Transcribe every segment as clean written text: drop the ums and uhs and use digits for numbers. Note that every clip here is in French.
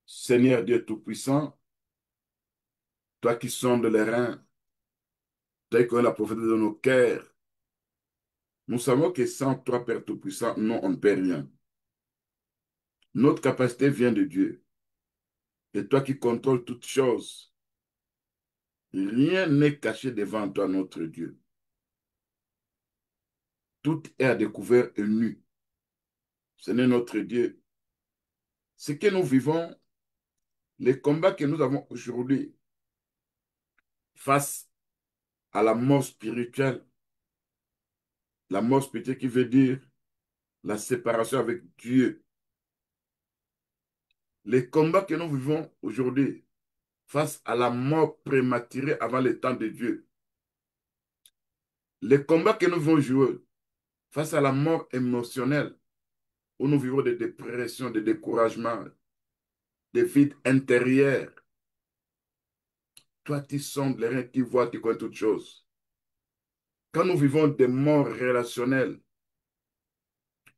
Seigneur Dieu Tout-Puissant, toi qui sondes les reins, toi qui connais la profondeur de nos cœurs, nous savons que sans toi, Père Tout-Puissant, non, on ne peut rien. Notre capacité vient de Dieu. Et toi qui contrôles toutes choses, rien n'est caché devant toi, notre Dieu. Tout est à découvert et nu. Seigneur notre Dieu, ce que nous vivons, les combats que nous avons aujourd'hui face à la mort spirituelle qui veut dire la séparation avec Dieu. Les combats que nous vivons aujourd'hui face à la mort prématurée avant le temps de Dieu. Les combats que nous vivons jouer face à la mort émotionnelle, où nous vivons des dépressions, des découragements, des vides intérieurs. Toi, tu sondes les reins, tu vois, tu connais toutes choses. Quand nous vivons des morts relationnelles,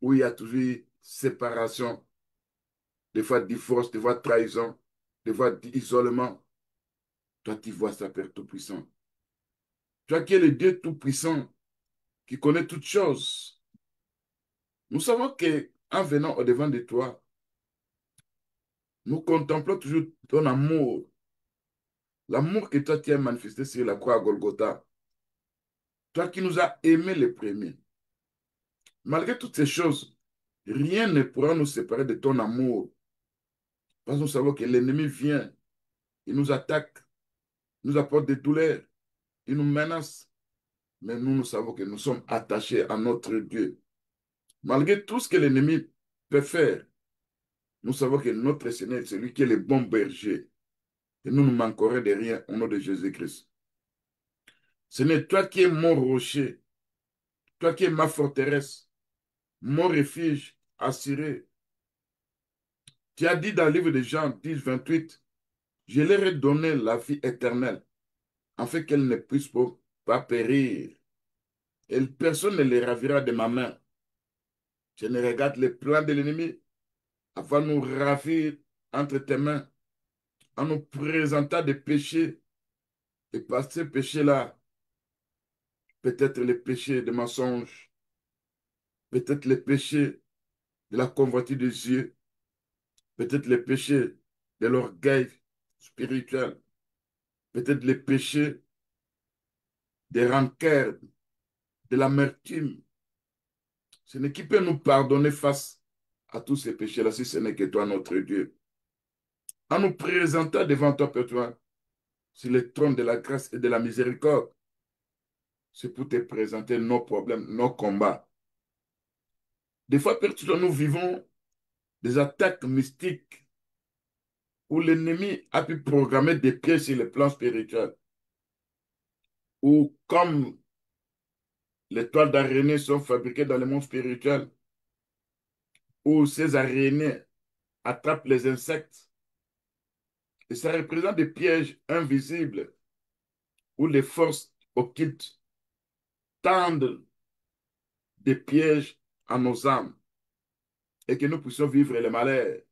où il y a toujours séparation, des fois divorce, des fois trahison, des fois isolement, toi, tu vois ça, Père Tout-Puissant. Toi qui es le Dieu Tout-Puissant, qui connaît toutes choses. Nous savons qu'en venant au-devant de toi, nous contemplons toujours ton amour, l'amour que toi tu as manifesté sur la croix à Golgotha. Toi qui nous as aimés les premiers. Malgré toutes ces choses, rien ne pourra nous séparer de ton amour. Parce que nous savons que l'ennemi vient, il nous attaque, il nous apporte des douleurs, il nous menace. Mais nous savons que nous sommes attachés à notre Dieu. Malgré tout ce que l'ennemi peut faire, nous savons que notre Seigneur est celui qui est le bon berger. Et nous ne manquerons de rien au nom de Jésus-Christ. Seigneur, toi qui es mon rocher, toi qui es ma forteresse, mon refuge assuré. Tu as dit dans le livre de Jean 10, 28, je leur ai donné la vie éternelle, afin qu'elle ne puisse pas périr. Et personne ne les ravira de ma main. Je ne regarde les plans de l'ennemi afin de nous ravir entre tes mains, en nous présentant des péchés. Et par ces péchés-là, peut-être les péchés de mensonge, peut-être les péchés de la convoitise des yeux, peut-être les péchés de l'orgueil spirituel, peut-être les péchés des rancœurs, de l'amertume. Ce n'est qui peut nous pardonner face à tous ces péchés-là, si ce n'est que toi, notre Dieu. En nous présentant devant toi, Père, toi, sur le trône de la grâce et de la miséricorde, c'est pour te présenter nos problèmes, nos combats. Des fois, Père, toi, nous vivons des attaques mystiques où l'ennemi a pu programmer des pièges sur le plan spirituel, ou comme les toiles d'araignée sont fabriquées dans le monde spirituel, où ces araignées attrapent les insectes. Et ça représente des pièges invisibles où les forces occultes tendent des pièges à nos âmes et que nous puissions vivre les malheurs.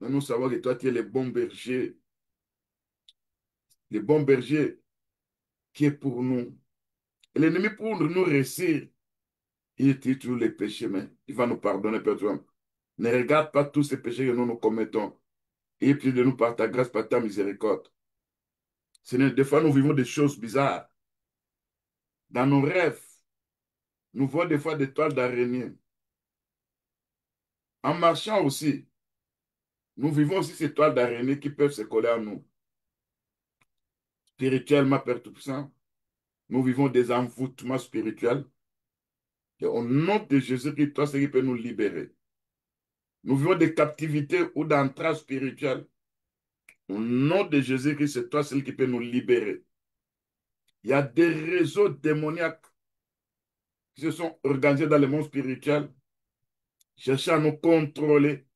Mais nous savons que toi, tu es le bon berger qui est pour nous. Et l'ennemi, pour nous réussir, il tue tous les péchés, mais il va nous pardonner, Père. Ne regarde pas tous ces péchés que nous commettons. Et prie de nous par ta grâce, par ta miséricorde. Seigneur, des fois, nous vivons des choses bizarres. Dans nos rêves, nous voyons des fois des toiles d'araignée. En marchant aussi, nous vivons aussi ces toiles d'araignée qui peuvent se coller à nous. Spirituellement, Père Tout-Puissant, nous vivons des envoûtements spirituels. Et au nom de Jésus-Christ, toi, c'est qui peut nous libérer. Nous vivons des captivités ou d'entraves spirituelles. Au nom de Jésus-Christ, c'est toi, celui qui peut nous libérer. Il y a des réseaux démoniaques qui se sont organisés dans le monde spirituel, cherchant à nous contrôler,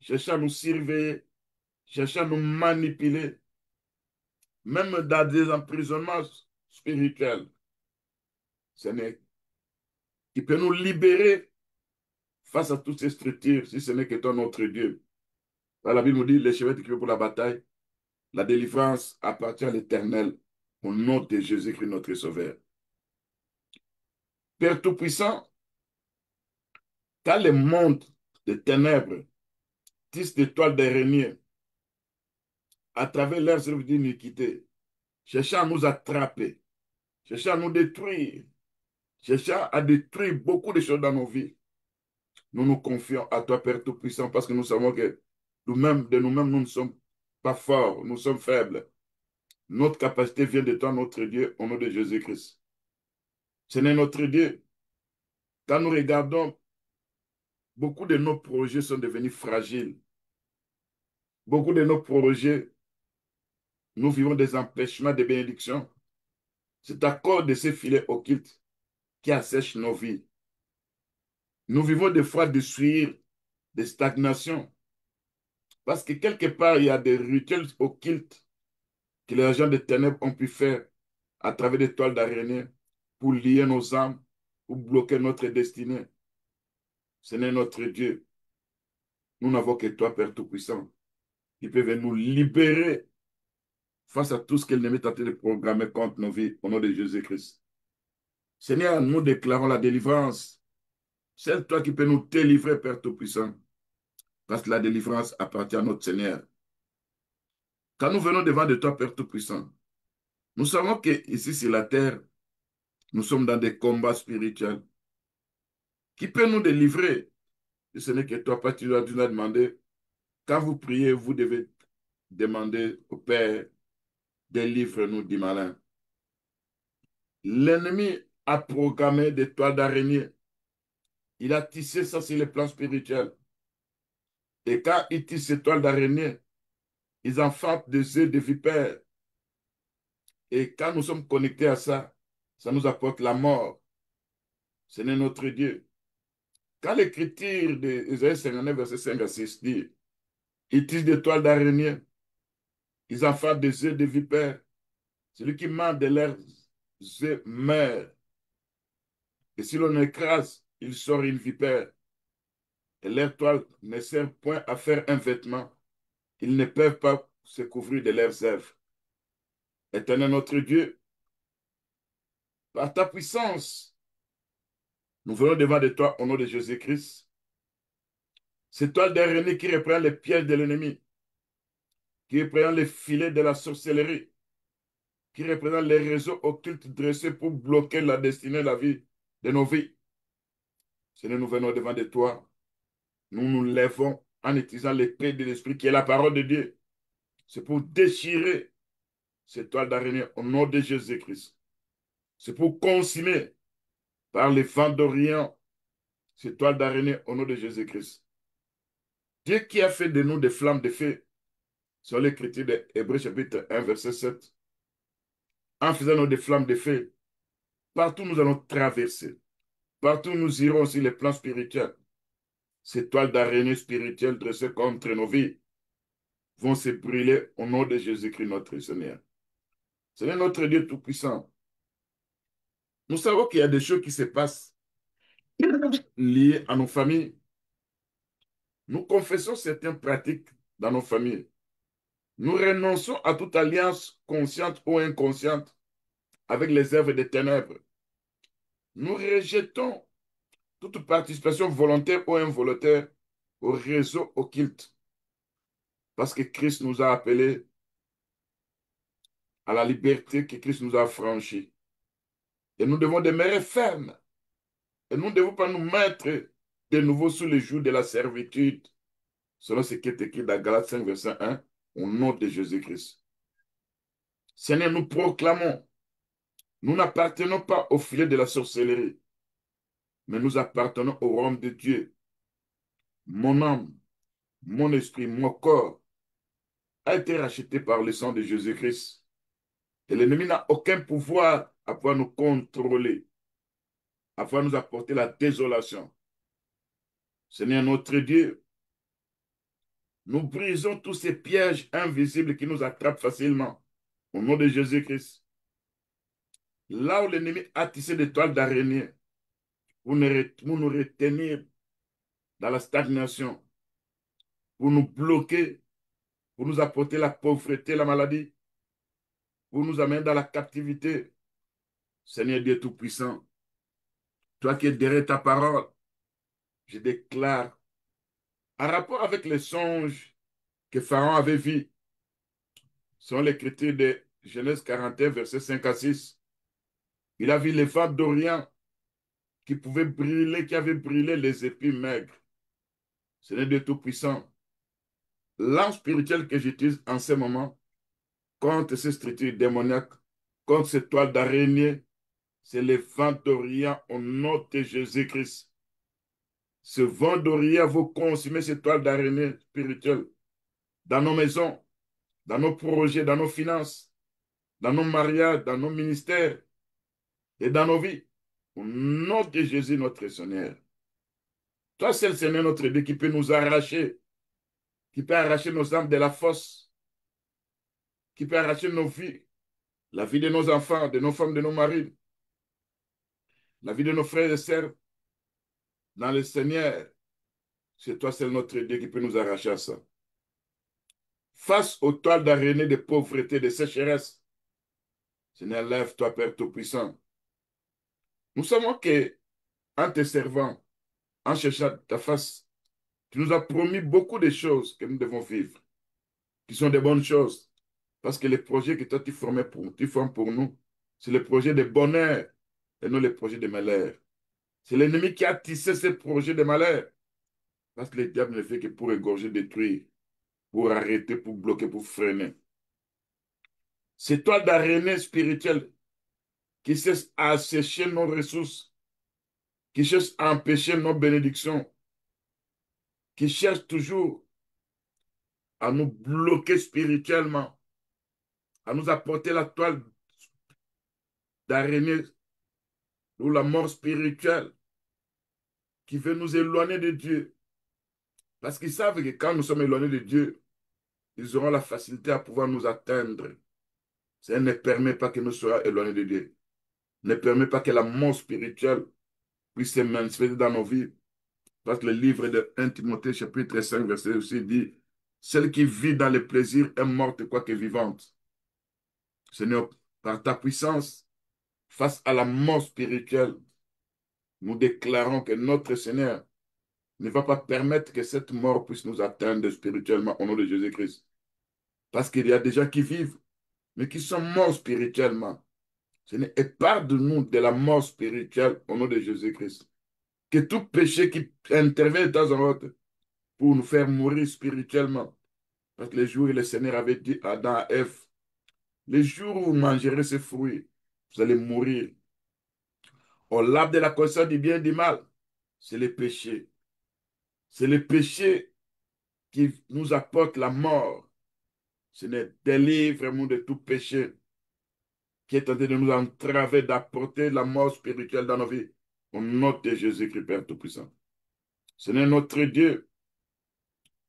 cherchant à nous surveiller, cherchant à nous manipuler, même dans des emprisonnements spirituels. Seigneur, qui peut nous libérer face à toutes ces structures, si ce n'est que toi, notre Dieu. La Bible nous dit, les chevaux équipés pour la bataille, la délivrance appartient à l'Éternel, au nom de Jésus-Christ, notre Sauveur. Père Tout-Puissant, quand le monde des ténèbres tisse des toiles d'araignée à travers leurs œuvres d'iniquité, cherchant à nous attraper, cherchant à nous détruire, cherchant à détruire beaucoup de choses dans nos vies, nous nous confions à toi, Père Tout-Puissant, parce que nous savons que nous-mêmes, de nous-mêmes, nous ne sommes pas forts, nous sommes faibles. Notre capacité vient de toi, notre Dieu, au nom de Jésus-Christ. Seigneur notre Dieu, quand nous regardons, beaucoup de nos projets sont devenus fragiles. Beaucoup de nos projets, nous vivons des empêchements de bénédiction. C'est à cause de ces filets occultes qui assèchent nos vies. Nous vivons des fois de suir, de stagnation, parce que quelque part, il y a des rituels occultes que les agents des ténèbres ont pu faire à travers des toiles d'araignée pour lier nos âmes, pour bloquer notre destinée. Seigneur notre Dieu, nous n'avons que toi, Père Tout-Puissant, qui peut nous libérer face à tout ce que l'ennemi est tenté de programmer contre nos vies, au nom de Jésus-Christ. Seigneur, nous déclarons la délivrance. C'est toi qui peux nous délivrer, Père Tout-Puissant, parce que la délivrance appartient à notre Seigneur. Quand nous venons devant de toi, Père Tout-Puissant, nous savons qu'ici sur la terre, nous sommes dans des combats spirituels. Qui peut nous délivrer? Et ce n'est que toi, pas tu dois demander. Quand vous priez, vous devez demander au Père, délivre-nous du malin. L'ennemi a programmé des toiles d'araignée. Il a tissé ça sur les plans spirituels. Et quand il tisse ces toiles d'araignée, ils enfantent des œufs de vipères. Et quand nous sommes connectés à ça, ça nous apporte la mort. Ce n'est notre Dieu. Quand l'écriture d'Ésaïe 59, verset 5 à 6 dit, ils tissent des toiles d'araignée, ils enfantent des œufs de vipères. Celui qui mange de leurs œufs meurt. Et si l'on écrase, il sort une vipère. Et leurs toiles ne servent point à faire un vêtement. Ils ne peuvent pas se couvrir de leurs œuvres. Éternel notre Dieu, par ta puissance, nous venons devant de toi au nom de Jésus-Christ. C'est toi d'araignée qui reprend les pièges de l'ennemi, qui reprend les filets de la sorcellerie, qui représente les réseaux occultes dressés pour bloquer la destinée, la vie de nos vies. Seigneur, nous venons devant de toi. Nous nous lèvons en utilisant l'épée de l'Esprit qui est la parole de Dieu. C'est pour déchirer cette toile d'araignée au nom de Jésus-Christ. C'est pour consumer par les vents d'Orient cette toile d'araignée au nom de Jésus-Christ. Dieu qui a fait de nous des flammes de feu, sur l'écriture de Hébreux chapitre 1, verset 7, en faisant nous des flammes de feu, partout nous allons traverser, partout nous irons sur les plans spirituels. Ces toiles d'araignée spirituelles dressées contre nos vies vont se brûler au nom de Jésus-Christ notre Seigneur. Seigneur notre Dieu Tout-Puissant, nous savons qu'il y a des choses qui se passent liées à nos familles. Nous confessons certaines pratiques dans nos familles. Nous renonçons à toute alliance consciente ou inconsciente avec les œuvres des ténèbres. Nous rejetons toute participation volontaire ou involontaire au réseau occulte parce que Christ nous a appelés à la liberté que Christ nous a franchie. Et nous devons demeurer fermes. Et nous ne devons pas nous mettre de nouveau sous le joug de la servitude, selon ce qui est écrit dans Galates 5, verset 1, au nom de Jésus-Christ. Seigneur, nous proclamons, nous n'appartenons pas au filet de la sorcellerie, mais nous appartenons au royaume de Dieu. Mon âme, mon esprit, mon corps a été racheté par le sang de Jésus-Christ. Et l'ennemi n'a aucun pouvoir à pouvoir nous contrôler, à pouvoir nous apporter la désolation. Seigneur notre Dieu, nous brisons tous ces pièges invisibles qui nous attrapent facilement. Au nom de Jésus-Christ. Là où l'ennemi a tissé des toiles d'araignée pour nous retenir dans la stagnation, pour nous bloquer pour nous apporter la pauvreté, la maladie, pour nous amener dans la captivité. Seigneur Dieu Tout-Puissant, toi qui es derrière ta parole, je déclare, en rapport avec les songes que Pharaon avait vus, selon l'écriture de Genèse 41, versets 5 à 6, il a vu les vents d'Orient qui pouvaient brûler, qui avaient brûlé les épis maigres. Seigneur Dieu Tout-Puissant, l'ange spirituel que j'utilise en ce moment contre ces structures démoniaques, contre ces toiles d'araignée, c'est les vents d'Orient au nom de Jésus-Christ. Ce vent d'Orient va consumer ces toiles d'araignée spirituelles dans nos maisons, dans nos projets, dans nos finances, dans nos mariages, dans nos ministères et dans nos vies. Au nom de Jésus, notre Seigneur. Toi, c'est le Seigneur, notre Dieu, qui peut nous arracher, qui peut arracher nos âmes de la fosse, qui peut arracher nos vies, la vie de nos enfants, de nos femmes, de nos maris, la vie de nos frères et sœurs dans le Seigneur. C'est toi, c'est notre Dieu, qui peut nous arracher à ça. Face aux toiles d'araignée de pauvreté, de sécheresse, Seigneur, lève-toi, Père Tout-Puissant. Nous savons que, en te servant, en cherchant ta face, tu nous as promis beaucoup de choses que nous devons vivre, qui sont de bonnes choses. Parce que les projets que toi tu formes pour nous, c'est le projet de bonheur et non le projet de malheur. C'est l'ennemi qui a tissé ces projets de malheur. Parce que le diable ne fait que pour égorger, détruire, pour arrêter, pour bloquer, pour freiner. C'est toi d'araignée spirituelle qui cherche à assécher nos ressources, qui cherche à empêcher nos bénédictions, qui cherche toujours à nous bloquer spirituellement, à nous apporter la toile d'araignée ou la mort spirituelle qui veut nous éloigner de Dieu. Parce qu'ils savent que quand nous sommes éloignés de Dieu, ils auront la facilité à pouvoir nous atteindre. Ça ne permet pas que nous soyons éloignés de Dieu. Ne permet pas que la mort spirituelle puisse se manifester dans nos vies. Parce que le livre de 1 Timothée, chapitre 5, verset aussi dit, celle qui vit dans le plaisir est morte quoique vivante. Seigneur, par ta puissance, face à la mort spirituelle, nous déclarons que notre Seigneur ne va pas permettre que cette mort puisse nous atteindre spirituellement au nom de Jésus-Christ. Parce qu'il y a des gens qui vivent, mais qui sont morts spirituellement. Seigneur, épargne-nous de la mort spirituelle au nom de Jésus-Christ. Que tout péché qui intervient de temps en temps pour nous faire mourir spirituellement. Parce que les jours où le Seigneur avait dit à Adam et Ève, les jours où vous mangerez ces fruits, vous allez mourir. Au l'arbre de la connaissance du bien et du mal, c'est le péché. C'est le péché qui nous apporte la mort. Seigneur, délivre-nous de tout péché qui est tenté de nous entraver, d'apporter la mort spirituelle dans nos vies. Au nom de Jésus-Christ, Père Tout-Puissant. Seigneur, notre Dieu,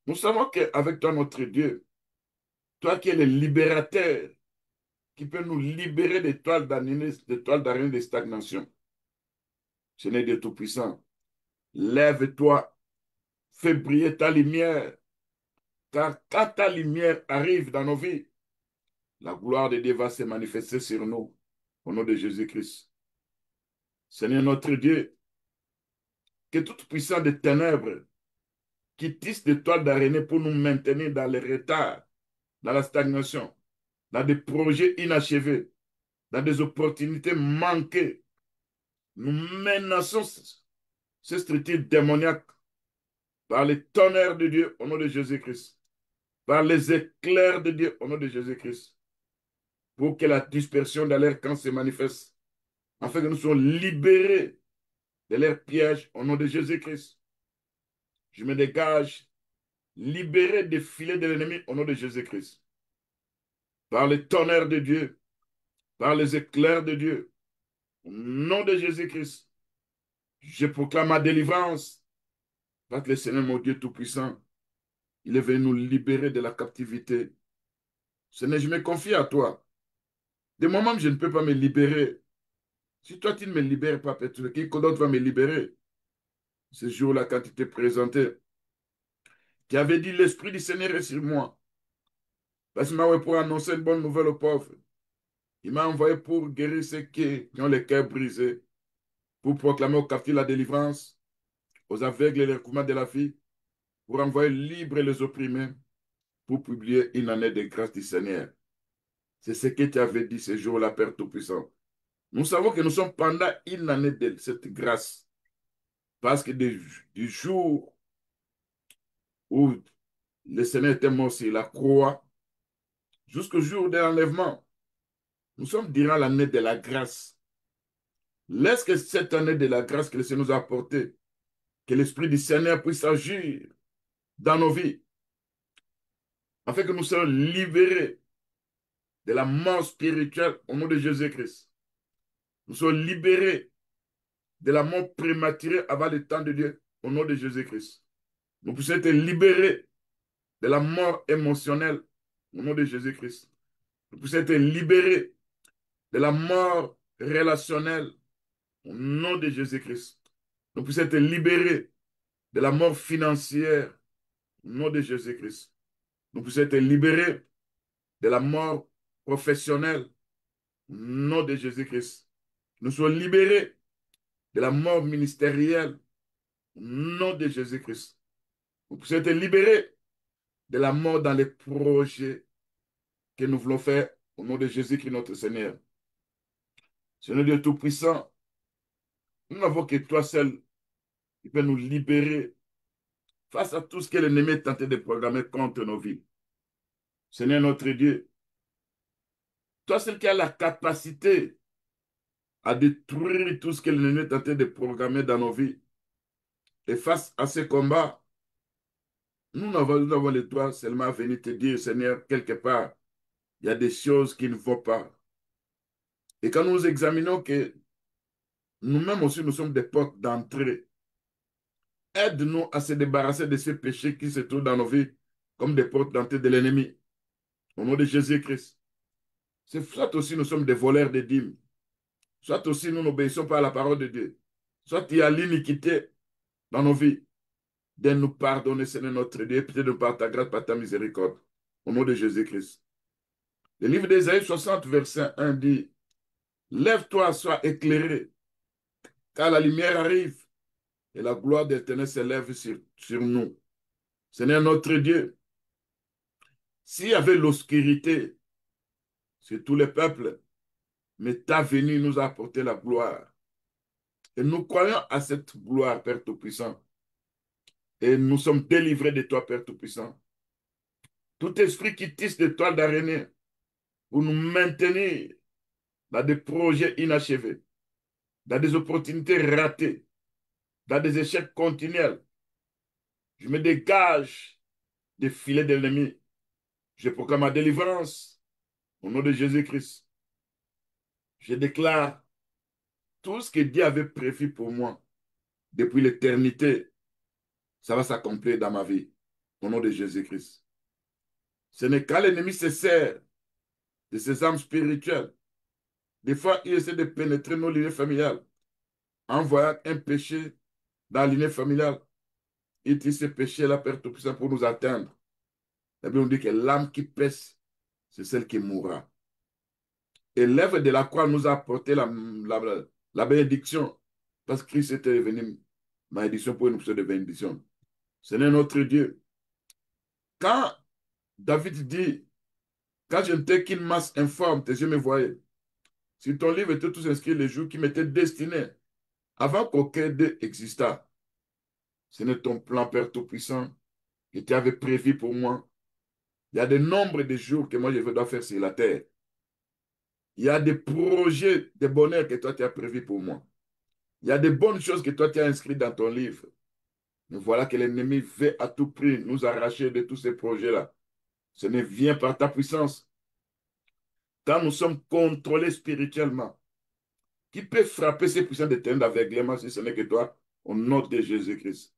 nous savons qu'avec toi, notre Dieu, toi qui es le libérateur, qui peut nous libérer des toiles d'araignée de stagnation. Seigneur Dieu Tout-Puissant, lève-toi, fais briller ta lumière, car quand ta lumière arrive dans nos vies, la gloire de Dieu va se manifester sur nous, au nom de Jésus-Christ. Seigneur notre Dieu, que toute puissance des ténèbres qui tisse des toiles d'araignée pour nous maintenir dans le retard, dans la stagnation, dans des projets inachevés, dans des opportunités manquées, nous menaçons ces structures démoniaques par les tonnerres de Dieu au nom de Jésus-Christ, par les éclairs de Dieu au nom de Jésus-Christ, pour que la dispersion de leur camp se manifeste, afin que nous soyons libérés de leurs pièges au nom de Jésus-Christ. Je me dégage, libéré des filets de l'ennemi au nom de Jésus-Christ, par les tonnerres de Dieu, par les éclairs de Dieu, au nom de Jésus-Christ. Je proclame ma délivrance, parce que le Seigneur, mon Dieu Tout-Puissant, il est venu nous libérer de la captivité. Seigneur, je me confie à toi. Des moments où je ne peux pas me libérer, si toi, tu ne me libères pas, peut-être qui d'autre va me libérer? Ce jour-là, quand tu t'es présenté, qui avait dit, l'Esprit du Seigneur est sur moi, Parce qu'il m'a envoyé pour annoncer une bonne nouvelle aux pauvres. Il m'a envoyé pour guérir ceux qui ont les cœurs brisés, pour proclamer aux captifs la délivrance, aux aveugles et le recouvrement de la vie, pour envoyer libres les opprimés, pour publier une année de grâce du Seigneur. C'est ce que tu avais dit ce jour-là, Père Tout-Puissant. Nous savons que nous sommes pendant une année de cette grâce, parce que du jour où le Seigneur était mort sur la croix, jusqu'au jour de l'enlèvement, nous sommes durant l'année de la grâce. Laisse que cette année de la grâce que le Seigneur nous a apportée, que l'Esprit du Seigneur puisse agir dans nos vies, afin que nous soyons libérés de la mort spirituelle au nom de Jésus-Christ. Nous soyons libérés de la mort prématurée avant le temps de Dieu au nom de Jésus-Christ. Nous puissions être libérés de la mort émotionnelle au nom de Jésus-Christ. Nous puissions être libérés de la mort relationnelle au nom de Jésus-Christ. Nous puissions être libérés de la mort financière au nom de Jésus-Christ. Nous puissions être libérés de la mort professionnelle au nom de Jésus-Christ. Nous soyons libérés de la mort ministérielle au nom de Jésus-Christ. Nous puissions être libérés de la mort dans les projets que nous voulons faire au nom de Jésus-Christ notre Seigneur. Seigneur Dieu Tout-Puissant, nous n'avons que toi seul qui peux nous libérer face à tout ce que l'ennemi est tenté de programmer contre nos vies. Seigneur notre Dieu, toi seul qui as la capacité à détruire tout ce que l'ennemi est tenté de programmer dans nos vies. Et face à ce combat, nous avons le droit seulement à venir te dire, Seigneur, quelque part, il y a des choses qui ne vont pas. Et quand nous examinons que nous-mêmes aussi, nous sommes des portes d'entrée, aide-nous à se débarrasser de ces péchés qui se trouvent dans nos vies comme des portes d'entrée de l'ennemi. Au nom de Jésus-Christ. C'est soit aussi nous sommes des voleurs de dîmes, soit aussi nous n'obéissons pas à la parole de Dieu, soit il y a l'iniquité dans nos vies. De nous pardonner, Seigneur notre Dieu, et peut-être de par ta grâce, par ta miséricorde. Au nom de Jésus-Christ. Le livre d'Ésaïe 60, verset 1 dit, lève-toi, sois éclairé, car la lumière arrive et la gloire de l'Éternel s'élève sur nous. Seigneur notre Dieu, s'il y avait l'obscurité sur tous les peuples, mais ta venue nous a apporté la gloire. Et nous croyons à cette gloire, Père Tout-Puissant. Et nous sommes délivrés de toi, Père Tout-Puissant. Tout esprit qui tisse des toiles d'araignée pour nous maintenir dans des projets inachevés, dans des opportunités ratées, dans des échecs continuels. Je me dégage des filets de l'ennemi. Je proclame ma délivrance au nom de Jésus-Christ. Je déclare tout ce que Dieu avait prévu pour moi depuis l'éternité, ça va s'accomplir dans ma vie au nom de Jésus-Christ. Ce n'est quand l'ennemi se sert de ses armes spirituelles. Des fois, il essaie de pénétrer nos lignées familiales en voyant un péché dans la lignée familiale. Il utilise ce péché-là, Père Tout-Puissant, pour nous atteindre. La Bible nous dit que l'âme qui pèse, c'est celle qui mourra. Et l'œuvre de la croix nous a apporté la bénédiction. Parce que Christ était devenu malédiction pour une option de bénédiction. Seigneur notre Dieu, quand David dit, quand je n'étais qu'une masse informe, tes yeux me voyaient. Sur ton livre étaient tous inscrits les jours qui m'étaient destinés avant qu'aucun d'eux existât. Ce n'est ton plan, Père Tout-Puissant, que tu avais prévu pour moi. Il y a des nombres de jours que moi je dois faire sur la terre. Il y a des projets de bonheur que toi tu as prévus pour moi. Il y a des bonnes choses que toi tu as inscrites dans ton livre. Mais voilà que l'ennemi veut à tout prix nous arracher de tous ces projets-là. Ce ne vient par ta puissance. Quand nous sommes contrôlés spirituellement, qui peut frapper ces puissants d'éternel d'aveuglement si ce n'est que toi, au nom de Jésus-Christ?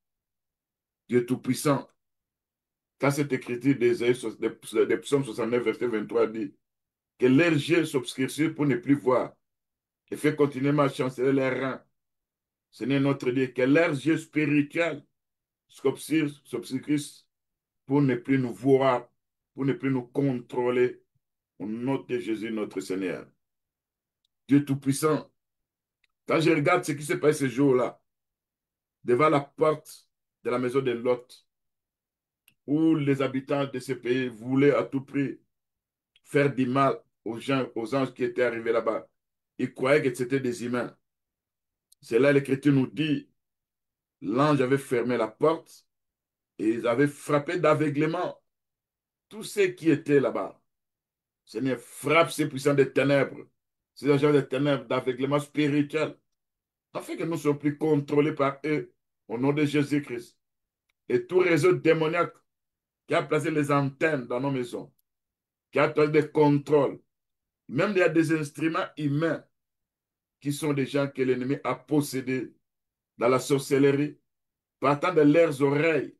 Dieu Tout-Puissant, quand cette écriture des psaumes 69, verset 23 dit que leurs yeux s'obscurcissent pour ne plus voir et fait continuellement chanceler leurs reins. Seigneur notre Dieu, que leurs yeux spirituels s'obscurcissent pour ne plus nous voir pour ne plus nous contrôler. Au nom de Jésus, notre Seigneur. Dieu Tout-Puissant, quand je regarde ce qui se passe ce jour-là, devant la porte de la maison de Lot, où les habitants de ce pays voulaient à tout prix faire du mal aux gens, aux anges qui étaient arrivés là-bas. Ils croyaient que c'était des humains. C'est là l'Écriture nous dit, l'ange avait fermé la porte et ils avaient frappé d'aveuglement tous ceux qui étaient là-bas. Seigneur, frappe ces puissants des ténèbres, ces agents des ténèbres d'aveuglement spirituel, afin que nous ne soyons plus contrôlés par eux au nom de Jésus-Christ. Et tout réseau démoniaque qui a placé les antennes dans nos maisons, qui a placé des contrôles, même il y a des instruments humains qui sont des gens que l'ennemi a possédés dans la sorcellerie, partant de leurs oreilles.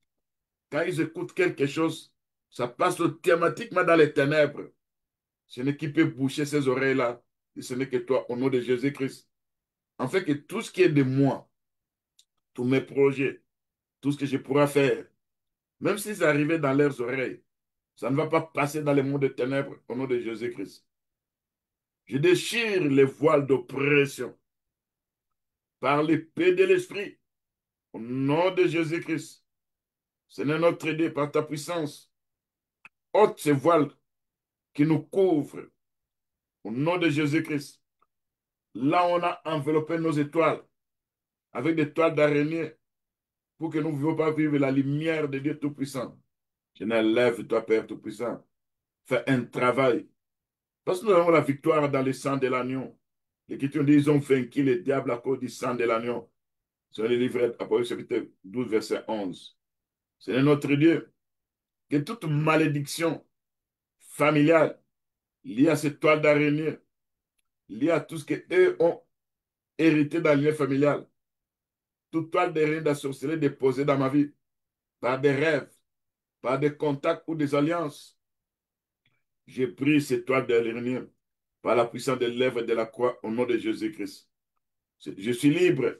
Quand ils écoutent quelque chose, ça passe automatiquement dans les ténèbres. Ce n'est qui peut boucher ces oreilles-là, et ce n'est que toi, au nom de Jésus-Christ. En fait, que tout ce qui est de moi, tous mes projets, tout ce que je pourrais faire, même si c'est arrivé dans leurs oreilles, ça ne va pas passer dans les mondes de ténèbres au nom de Jésus-Christ. Je déchire les voiles d'oppression par l'épée de l'Esprit au nom de Jésus-Christ. Seigneur notre Dieu, par ta puissance, ôte ces voiles qui nous couvrent au nom de Jésus-Christ. Là, on a enveloppé nos étoiles avec des toiles d'araignée pour que nous ne vivions pas vivre la lumière de Dieu Tout-Puissant. Seigneur, lève-toi, Père Tout-Puissant. Fais un travail. Parce que nous avons la victoire dans le sang de l'agneau. L'Écriture dit, ils ont vaincu le diable à cause du sang de l'agneau. C'est le livre Apocalypse chapitre 12, verset 11. Seigneur notre Dieu, que toute malédiction familiale liée à cette toile d'araignée, liée à tout ce qu'eux ont hérité dans le lien familial, toute toile d'araignée de sorcellerie déposée dans ma vie, par des rêves, par des contacts ou des alliances, j'ai pris cette toile d'araignée par la puissance des lèvres de la croix au nom de Jésus-Christ. Je suis libre.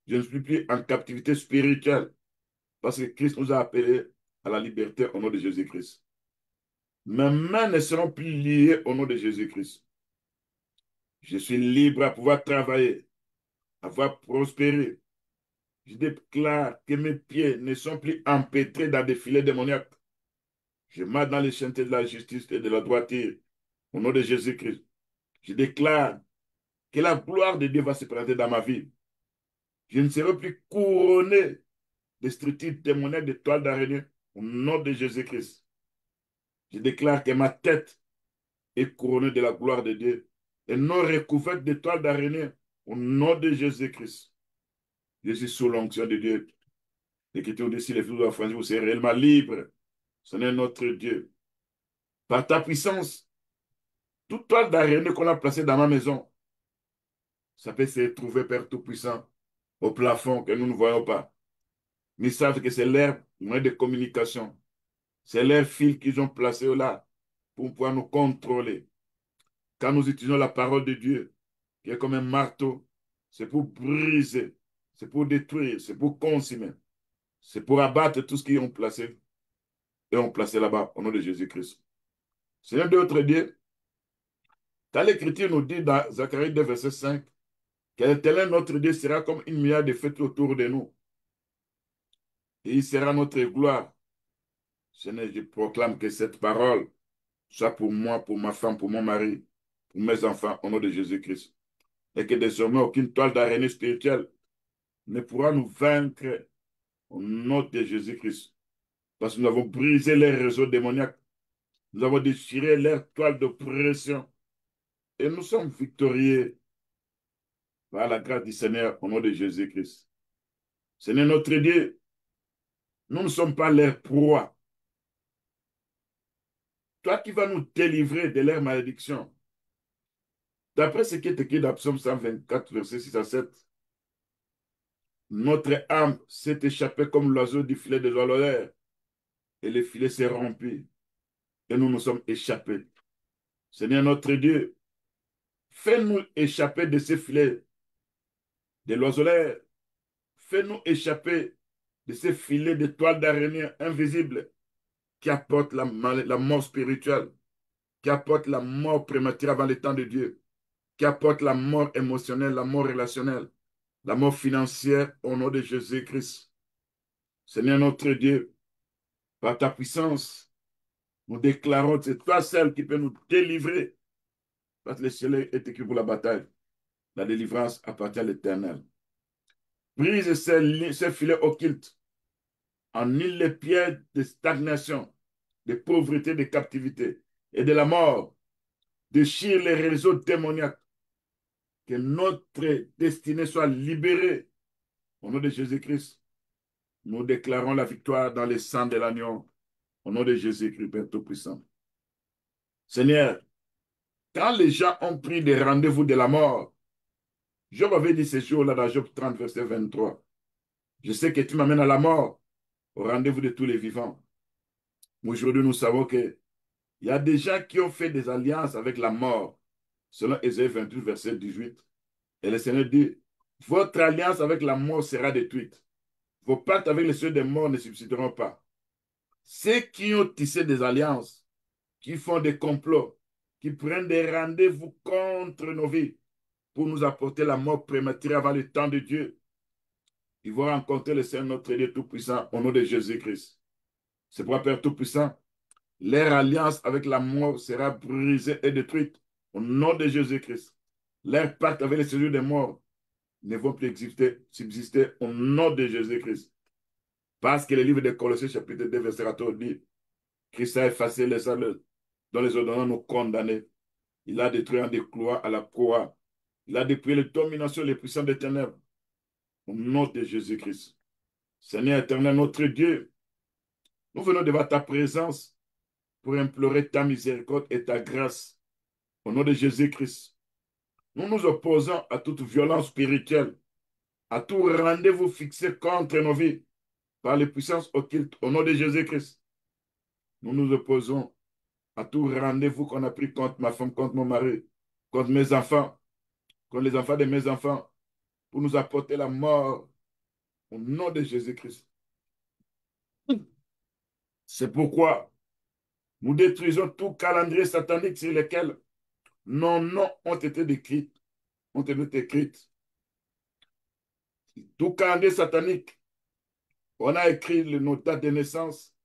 Je ne suis plus en captivité spirituelle parce que Christ nous a appelés à la liberté au nom de Jésus-Christ. Mes mains ne seront plus liées au nom de Jésus-Christ. Je suis libre à pouvoir travailler, à pouvoir prospérer. Je déclare que mes pieds ne sont plus empêtrés dans des filets démoniaques. Je marche dans les chantiers de la justice et de la droiture au nom de Jésus-Christ. Je déclare que la gloire de Dieu va se présenter dans ma vie. Je ne serai plus couronné de structures démoniaques de toiles d'araignée au nom de Jésus-Christ. Je déclare que ma tête est couronnée de la gloire de Dieu et non recouverte de toiles d'araignée au nom de Jésus-Christ. Je suis sous l'onction de Dieu. L'Écriture dit, si les fils de la France, vous serez réellement libres. Ce n'est notre Dieu. Par ta puissance, toute toile d'araignée qu'on a placée dans ma maison, ça peut se trouver, Père Tout-Puissant, au plafond que nous ne voyons pas. Mais ils savent que c'est leur moyen de communication. C'est leur fil qu'ils ont placé là pour pouvoir nous contrôler. Quand nous utilisons la parole de Dieu, qui est comme un marteau, c'est pour briser, c'est pour détruire, c'est pour consumer, c'est pour abattre tout ce qu'ils ont placé et ont placé là-bas au nom de Jésus-Christ. Seigneur de notre Dieu, quand l'Écriture nous dit dans Zacharie 2, verset 5, que l'Éternel notre Dieu sera comme une myriade de feux autour de nous, et il sera notre gloire. Seigneur, je proclame que cette parole soit pour moi, pour ma femme, pour mon mari, pour mes enfants, au nom de Jésus-Christ. Et que désormais, aucune toile d'araignée spirituelle ne pourra nous vaincre au nom de Jésus-Christ. Parce que nous avons brisé les réseaux démoniaques. Nous avons déchiré leur toile de pression. Et nous sommes victorieux par la grâce du Seigneur au nom de Jésus-Christ. Seigneur notre Dieu, nous ne sommes pas leurs proies. Toi qui vas nous délivrer de leur malédiction. D'après ce qui est écrit dans Psaume 124, verset 6 à 7, notre âme s'est échappée comme l'oiseau du filet de l'olaire, et le filet s'est rompu, et nous nous sommes échappés. Seigneur notre Dieu, fais-nous échapper de ces filets de l'oiseau-l'air. Fais-nous échapper de ces filets de toiles d'araignée invisibles qui apporte la mort spirituelle, qui apporte la mort prématurée avant le temps de Dieu, qui apporte la mort émotionnelle, la mort relationnelle, la mort financière au nom de Jésus-Christ. Seigneur notre Dieu, par ta puissance, nous déclarons que c'est toi seul qui peux nous délivrer, parce que le ciel est écrit pour la bataille. La délivrance appartient à l'Éternel. Brise ces filets occultes, annule les pièges de stagnation, de pauvreté, de captivité et de la mort. Déchire les réseaux démoniaques. Que notre destinée soit libérée. Au nom de Jésus-Christ, nous déclarons la victoire dans le sang de l'agneau. Au nom de Jésus-Christ, Père Tout-Puissant. Seigneur, quand les gens ont pris des rendez-vous de la mort, Job avait dit ce jour-là dans Job 30, verset 23, je sais que tu m'amènes à la mort, au rendez-vous de tous les vivants. Aujourd'hui, nous savons qu'il y a des gens qui ont fait des alliances avec la mort, selon Ésaïe 28, verset 18. Et le Seigneur dit, votre alliance avec la mort sera détruite. Vos pactes avec les cieux des morts ne subsisteront pas. Ceux qui ont tissé des alliances, qui font des complots, qui prennent des rendez-vous contre nos vies pour nous apporter la mort prématurée avant le temps de Dieu, ils vont rencontrer le Seigneur notre Dieu Tout-Puissant au nom de Jésus-Christ. C'est pourquoi, Père Tout-Puissant, leur alliance avec la mort sera brisée et détruite au nom de Jésus-Christ. Leur pacte avec les séjours des morts ne vont plus subsister au nom de Jésus-Christ. Parce que le livre de Colossiens, chapitre 2, verset 14 dit, Christ a effacé les salles dont les ordonnances nous condamnaient. Il a détruit en déclouant à la croix. Il a dépouillé les dominations, les puissances des ténèbres. Au nom de Jésus-Christ. Seigneur éternel, notre Dieu, nous venons devant ta présence pour implorer ta miséricorde et ta grâce. Au nom de Jésus-Christ. Nous nous opposons à toute violence spirituelle, à tout rendez-vous fixé contre nos vies par les puissances occultes. Au nom de Jésus-Christ. Nous nous opposons à tout rendez-vous qu'on a pris contre ma femme, contre mon mari, contre mes enfants, contre les enfants de mes enfants, pour nous apporter la mort au nom de Jésus-Christ. C'est pourquoi nous détruisons tout calendrier satanique sur lequel nos noms ont été décrits, ont été écrits. Tout calendrier satanique, on a écrit nos dates de naissance,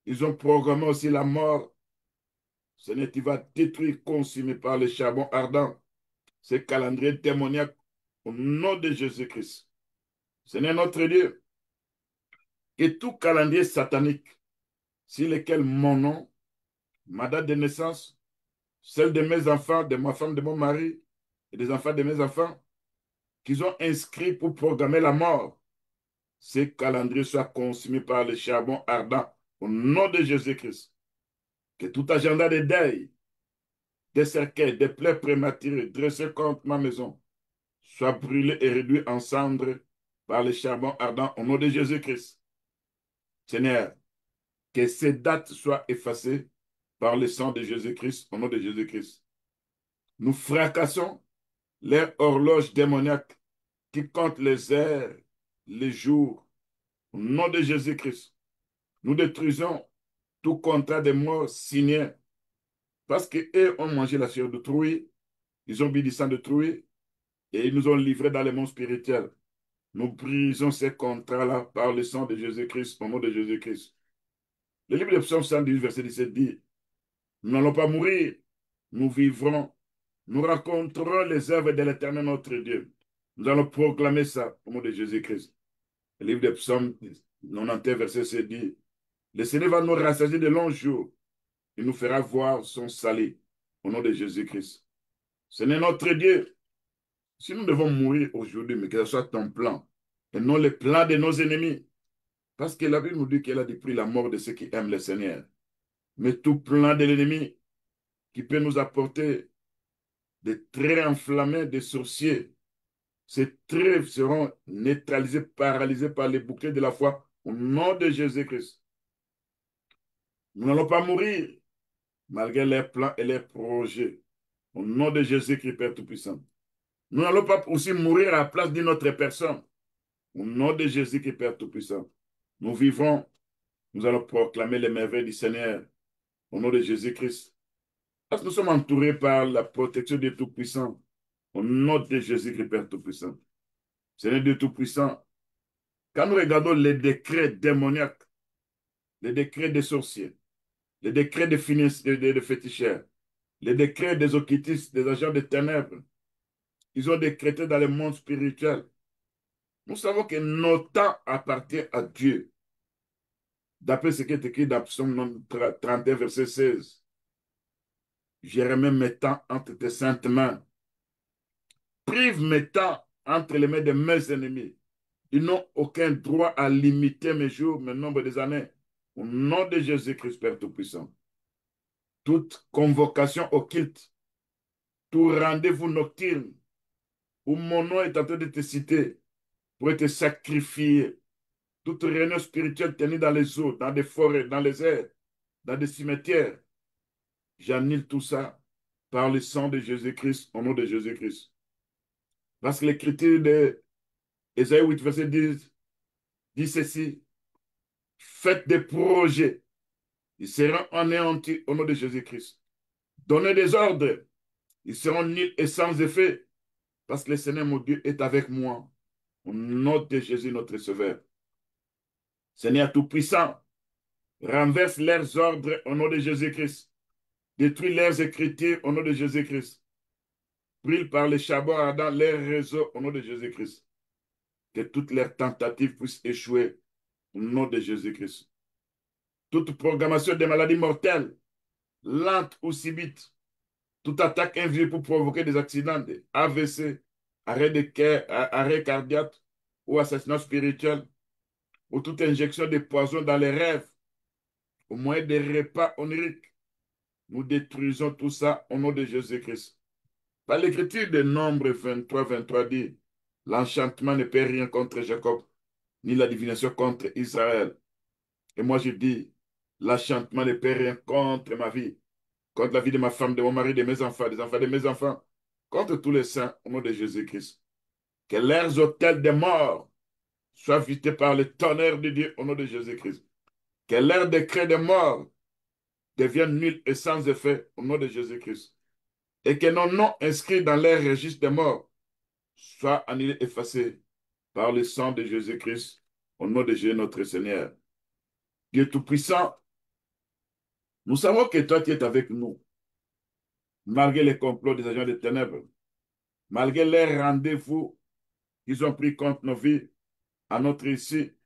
ils ont programmé aussi la mort. Seigneur, tu vas détruire, consumer par le charbon ardent, ces calendriers démoniaques au nom de Jésus-Christ. Seigneur notre Dieu, que tout calendrier satanique sur lequel mon nom, ma date de naissance, celle de mes enfants, de ma femme, de mon mari et des enfants de mes enfants, qu'ils ont inscrit pour programmer la mort, ces calendriers soient consumés par le charbon ardent au nom de Jésus-Christ. Que tout agenda de deuil, des cercueils, des plaies prématurées dressées contre ma maison soit brûlé et réduit en cendres par le charbon ardent au nom de Jésus-Christ. Seigneur, que ces dates soient effacées par le sang de Jésus-Christ, au nom de Jésus-Christ. Nous fracassons les horloges démoniaques qui comptent les heures, les jours, au nom de Jésus-Christ. Nous détruisons tout contrat de mort signé parce qu'eux ont mangé la chair d'autrui, ils ont bu du sang d'autrui et ils nous ont livrés dans le monde spirituel. Nous brisons ces contrats-là par le sang de Jésus-Christ, au nom de Jésus-Christ. Le livre de Psaume 118, verset 17 dit, nous n'allons pas mourir, nous vivrons, nous raconterons les œuvres de l'Éternel notre Dieu. Nous allons proclamer ça au nom de Jésus-Christ. Le livre de Psaume 91, verset 7 dit, le Seigneur va nous rassasier de longs jours. Il nous fera voir son salut au nom de Jésus-Christ. Seigneur notre Dieu, si nous devons mourir aujourd'hui, mais que ce soit ton plan, et non le plan de nos ennemis, parce que la Bible nous dit qu'elle a pris la mort de ceux qui aiment le Seigneur. Mais tout plan de l'ennemi qui peut nous apporter des traits enflammés, des sorciers, ces traits seront neutralisés, paralysés par les boucliers de la foi au nom de Jésus-Christ. Nous n'allons pas mourir malgré leurs plans et leurs projets. Au nom de Jésus-Christ, Père Tout-Puissant. Nous n'allons pas aussi mourir à la place d'une autre personne. Au nom de Jésus-Christ, Père Tout-Puissant. Nous vivrons Nous allons proclamer les merveilles du Seigneur au nom de Jésus-Christ. Parce que nous sommes entourés par la protection du Tout-Puissant. Au nom de Jésus-Christ, Père Tout-Puissant. Seigneur Dieu Tout-Puissant, quand nous regardons les décrets démoniaques, les décrets des sorciers, les décrets des de féticheurs, les décrets des occultistes, des agents des ténèbres, ils ont décrété dans le monde spirituel. Nous savons que notre temps appartient à Dieu. D'après ce qui est écrit dans Psaume 31, verset 16. Je remets mes temps entre tes saintes mains. Prive mes temps entre les mains de mes ennemis. Ils n'ont aucun droit à limiter mes jours, mes nombres des années. Au nom de Jésus-Christ, Père Tout-Puissant. Toute convocation au culte, tout rendez-vous nocturne, où mon nom est en train de te citer pour être sacrifié, toute réunion spirituelle tenue dans les eaux, dans des forêts, dans les airs, dans des cimetières, j'annule tout ça par le sang de Jésus-Christ, au nom de Jésus-Christ. Parce que l'écriture de Ésaïe 8, verset 10 dit ceci, faites des projets, ils seront anéantis au nom de Jésus-Christ. Donnez des ordres, ils seront nuls et sans effet, parce que le Seigneur mon Dieu est avec moi. Au nom de Jésus, notre Sauveur. Seigneur Tout-Puissant, renverse leurs ordres au nom de Jésus-Christ. Détruis leurs écritures au nom de Jésus-Christ. Brûle par les charbons ardents leurs réseaux au nom de Jésus-Christ. Que toutes leurs tentatives puissent échouer au nom de Jésus-Christ. Toute programmation des maladies mortelles, lentes ou subites, toute attaque invisible pour provoquer des accidents, des AVC, arrêt de cœur, arrêt cardiaque ou assassinat spirituel, ou toute injection de poison dans les rêves, au moyen des repas oniriques. Nous détruisons tout ça au nom de Jésus-Christ. Par l'écriture de Nombre 23 dit, l'enchantement ne peut rien contre Jacob, ni la divination contre Israël. Et moi je dis, l'enchantement ne peut rien contre ma vie, contre la vie de ma femme, de mon mari, de mes enfants, des enfants de mes enfants, contre tous les saints au nom de Jésus-Christ. Que leurs hôtels de mort soient visités par le tonnerre de Dieu au nom de Jésus-Christ. Que leurs décrets de mort deviennent nuls et sans effet au nom de Jésus-Christ. Et que nos noms inscrits dans les registres des morts soient annulés, effacés par le sang de Jésus-Christ au nom de Jésus notre Seigneur. Dieu Tout-Puissant, nous savons que toi tu es avec nous, malgré les complots des agents des ténèbres, malgré les rendez-vous qu'ils ont pris contre nos vies, à notre issue.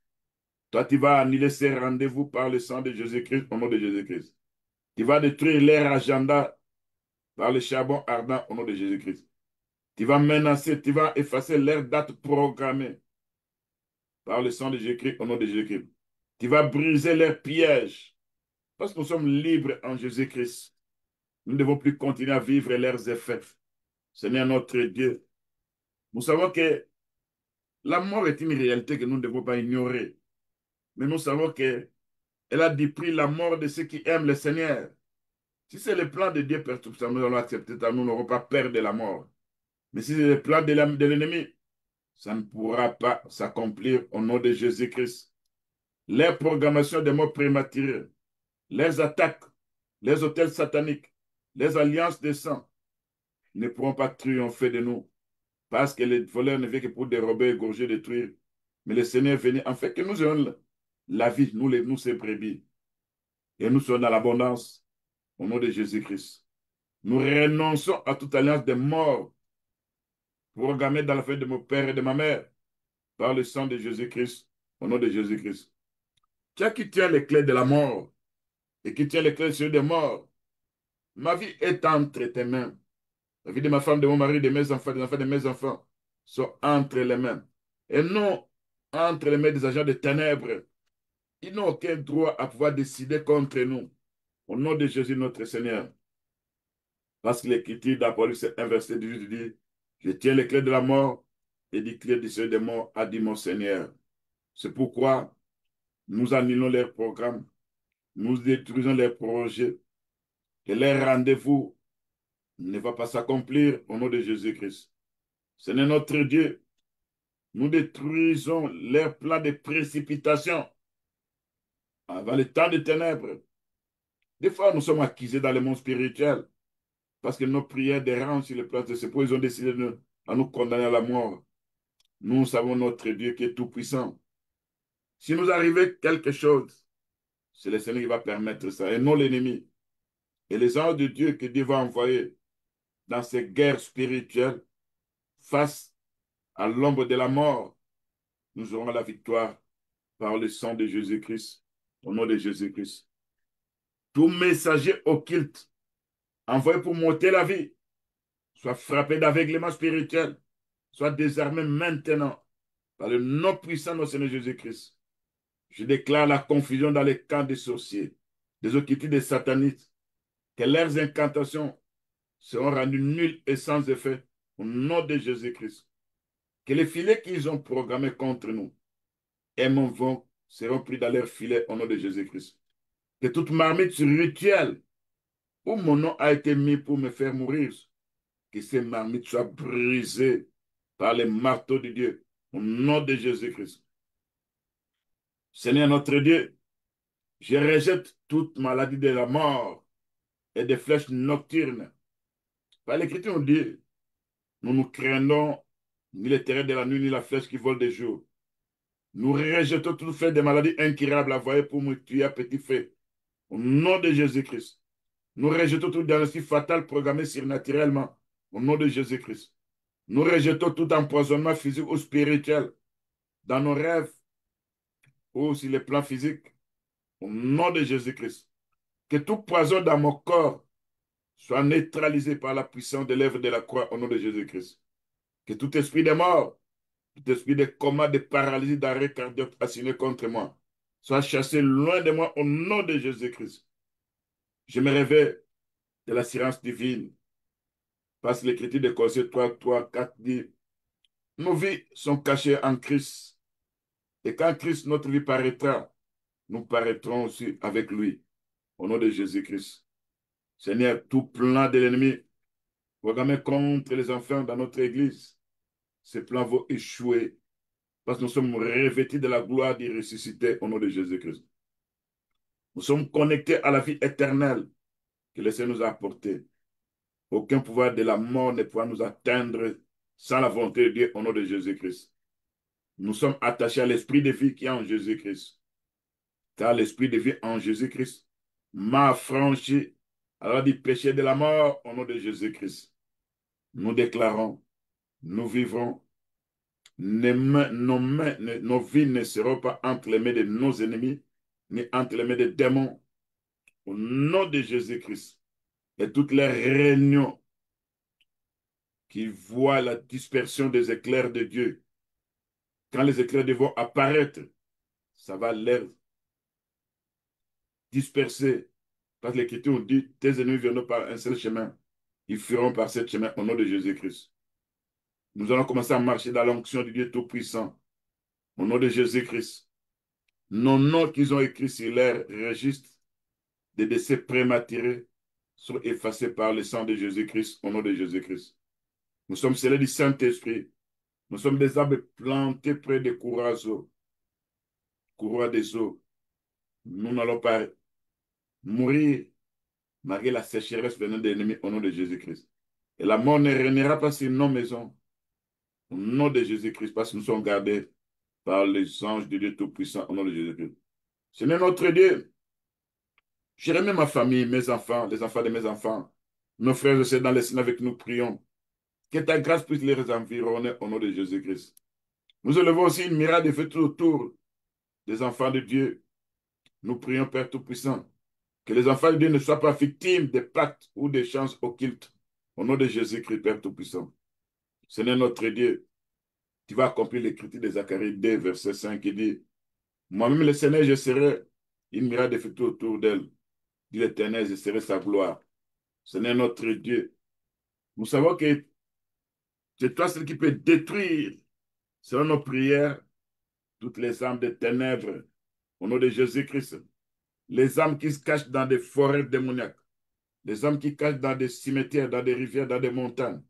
Toi, tu vas annuler ces rendez-vous par le sang de Jésus-Christ au nom de Jésus-Christ. Tu vas détruire leur agenda par le charbon ardent au nom de Jésus-Christ. Tu vas menacer, tu vas effacer leurs dates programmées par le sang de Jésus-Christ au nom de Jésus-Christ. Tu vas briser leurs pièges parce que nous sommes libres en Jésus-Christ. Nous ne devons plus continuer à vivre leurs effets. Seigneur notre Dieu, nous savons que la mort est une réalité que nous ne devons pas ignorer. Mais nous savons qu'elle a dit pris la mort de ceux qui aiment le Seigneur. Si c'est le plan de Dieu, Père Tout-Puissant, nous allons accepter ça, nous n'aurons pas peur de la mort. Mais si c'est le plan de l'ennemi, ça ne pourra pas s'accomplir au nom de Jésus-Christ. Les programmations des morts prématurées, les attaques, les hôtels sataniques, les alliances de sang ne pourront pas triompher de nous. Parce que les voleurs ne viennent que pour dérober, égorger, détruire. Mais le Seigneur est venu en fait que nous ayons la vie, nous ces brebis. Et nous sommes dans l'abondance au nom de Jésus-Christ. Nous renonçons à toute alliance de mort programmée dans la vie de mon père et de ma mère par le sang de Jésus-Christ, au nom de Jésus-Christ. Toi qui tiens les clés de la mort et qui tiens les clés sur des morts, ma vie est entre tes mains. La vie de ma femme, de mon mari, de mes enfants, des enfants de mes enfants sont entre les mains. Et non entre les mains des agents de ténèbres. Ils n'ont aucun droit à pouvoir décider contre nous. Au nom de Jésus notre Seigneur. Parce que l'écriture d'Apocalypse 1, verset 18 dit, je tiens les clés de la mort et des clés du seuil des morts, a dit mon Seigneur. C'est pourquoi nous annulons leurs programmes, nous détruisons leurs projets, et leur rendez-vous ne va pas s'accomplir au nom de Jésus-Christ. Seigneur notre Dieu, nous détruisons leurs plans de précipitation avant le temps des ténèbres. Des fois, nous sommes accusés dans le monde spirituel parce que nos prières dérangent sur les places de secours. Ils ont décidé à nous condamner à la mort. Nous savons notre Dieu qui est tout-puissant. Si nous arrivait quelque chose, c'est le Seigneur qui va permettre ça et non l'ennemi. Et les anges de Dieu que Dieu va envoyer dans ces guerres spirituelles face à l'ombre de la mort, nous aurons la victoire par le sang de Jésus-Christ, au nom de Jésus-Christ. Tout messager occulte envoyé pour monter la vie, soit frappé d'aveuglement spirituel, soit désarmé maintenant par le nom puissant de notre Seigneur Jésus-Christ. Je déclare la confusion dans les camps des sorciers, des occultistes, des satanistes, que leurs incantations seront rendues nulles et sans effet au nom de Jésus-Christ. Que les filets qu'ils ont programmés contre nous et mon vent seront pris dans leurs filets au nom de Jésus-Christ. Que toute marmite rituelle où mon nom a été mis pour me faire mourir, que ces marmites soient brisées par les marteaux de Dieu au nom de Jésus-Christ. Seigneur notre Dieu, je rejette toute maladie de la mort et des flèches nocturnes. Par l'Écriture, on dit, nous nous craignons ni les terreurs de la nuit, ni la flèche qui vole des jours. Nous rejetons tout fait de maladies incurables envoyées pour me tuer à petit feu. Au nom de Jésus-Christ. Nous rejetons tout diagnostic fatal programmé surnaturellement. Au nom de Jésus-Christ. Nous rejetons tout empoisonnement physique ou spirituel dans nos rêves ou sur les plans physiques. Au nom de Jésus-Christ. Que tout poison dans mon corps soit neutralisé par la puissance de l'œuvre de la croix au nom de Jésus-Christ. Que tout esprit de mort, tout esprit de coma, de paralysie, d'arrêt cardiaque assigné contre moi, soit chassé loin de moi au nom de Jésus-Christ. Je me réveille de la science divine. Parce que l'Écriture de Colossiens 3, 4 dit, nos vies sont cachées en Christ. Et quand Christ, notre vie paraîtra, nous paraîtrons aussi avec lui. Au nom de Jésus-Christ. Seigneur, tout plan de l'ennemi programmé contre les enfants dans notre Église, ces plans vont échouer parce que nous sommes revêtus de la gloire du ressuscité au nom de Jésus-Christ. Nous sommes connectés à la vie éternelle que le Seigneur nous a apportée. Aucun pouvoir de la mort ne pourra nous atteindre sans la volonté de Dieu au nom de Jésus-Christ. Nous sommes attachés à l'esprit de vie qui est en Jésus-Christ. Car l'esprit de vie en Jésus-Christ m'a affranchi à la du péché de la mort au nom de Jésus-Christ. Nous déclarons, nous vivrons, nos vies ne seront pas entre les mains de nos ennemis, ni entre les mains des démons, au nom de Jésus-Christ. Et toutes les réunions qui voient la dispersion des éclairs de Dieu, quand les éclairs de Dieu vont apparaître, ça va les disperser. Parce que l'Écriture dit, tes ennemis viendront par un seul chemin. Ils fuiront par ce chemin au nom de Jésus-Christ. Nous allons commencer à marcher dans l'onction du Dieu Tout-Puissant. Au nom de Jésus-Christ. Nos noms qu'ils ont écrits sur leur registre des décès prématurés sont effacés par le sang de Jésus-Christ au nom de Jésus-Christ. Nous sommes scellés du Saint-Esprit. Nous sommes des arbres plantés près des courroies des eaux. Nous n'allons pas mourir malgré la sécheresse venant de l'ennemi au nom de Jésus-Christ. Et la mort ne régnera pas sur nos maisons au nom de Jésus-Christ parce que nous sommes gardés par les anges de Dieu Tout-Puissant au nom de Jésus-Christ. Seigneur notre Dieu, je remets ma famille, mes enfants, les enfants de mes enfants, nos frères et sœurs dans les signes avec nous prions. Que ta grâce puisse les environner au nom de Jésus-Christ. Nous élevons aussi une myriade de feux tout autour des enfants de Dieu. Nous prions, Père Tout-Puissant, que les enfants de Dieu ne soient pas victimes des pactes ou des chances occultes. Au nom de Jésus-Christ, Père Tout-Puissant. Seigneur notre Dieu, tu vas accomplir l'écriture de Zacharie 2, verset 5, qui dit, moi-même le Seigneur, je serai une myriade de feux tout autour d'elle. Dit l'Éternel, je serai sa gloire. Seigneur notre Dieu, nous savons que c'est toi celui qui peut détruire, selon nos prières, toutes les âmes des ténèbres, au nom de Jésus-Christ. Les âmes qui se cachent dans des forêts démoniaques, les âmes qui se cachent dans des cimetières, dans des rivières, dans des montagnes.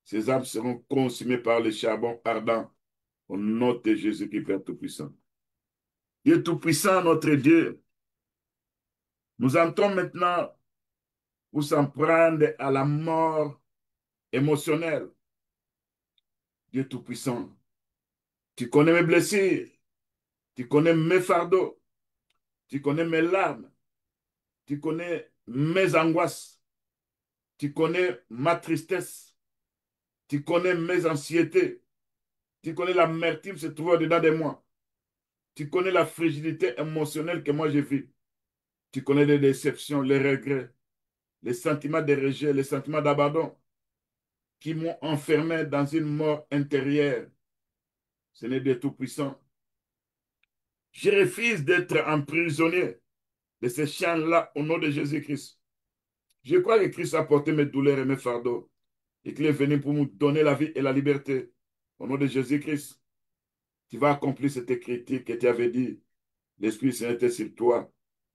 Ces âmes seront consumées par les charbons ardents, au nom de Jésus-Christ, Père Tout-Puissant. Dieu Tout-Puissant, notre Dieu, Nous entrons maintenant pour s'en prendre à la mort émotionnelle. Dieu Tout-Puissant, tu connais mes blessures, tu connais mes fardeaux, tu connais mes larmes, tu connais mes angoisses, tu connais ma tristesse, tu connais mes anxiétés, tu connais l'amertume qui se trouve au-dedans de moi, tu connais la fragilité émotionnelle que moi je vis, tu connais les déceptions, les regrets, les sentiments de rejet, les sentiments d'abandon qui m'ont enfermé dans une mort intérieure. Ce n'est Dieu Tout-Puissant. Je refuse d'être emprisonné de ces chaînes-là au nom de Jésus-Christ. Je crois que Christ a porté mes douleurs et mes fardeaux et qu'il est venu pour nous donner la vie et la liberté. Au nom de Jésus-Christ, tu vas accomplir cette écriture que tu avais dit. L'Esprit Saint était sur toi.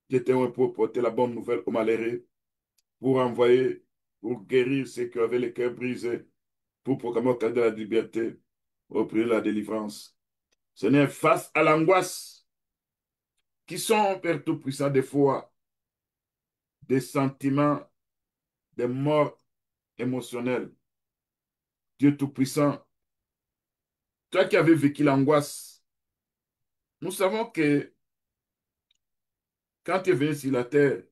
Tu étais un pour porter la bonne nouvelle aux malheureux, pour envoyer, pour guérir ceux qui avaient le cœur brisé, pour proclamer au cadre de la liberté, pour prier la délivrance. Seigneur, face à l'angoisse qui sont, Père Tout-Puissant, des fois, des sentiments, des morts émotionnelles. Dieu Tout-Puissant, toi qui avais vécu l'angoisse, nous savons que quand tu es venu sur la terre,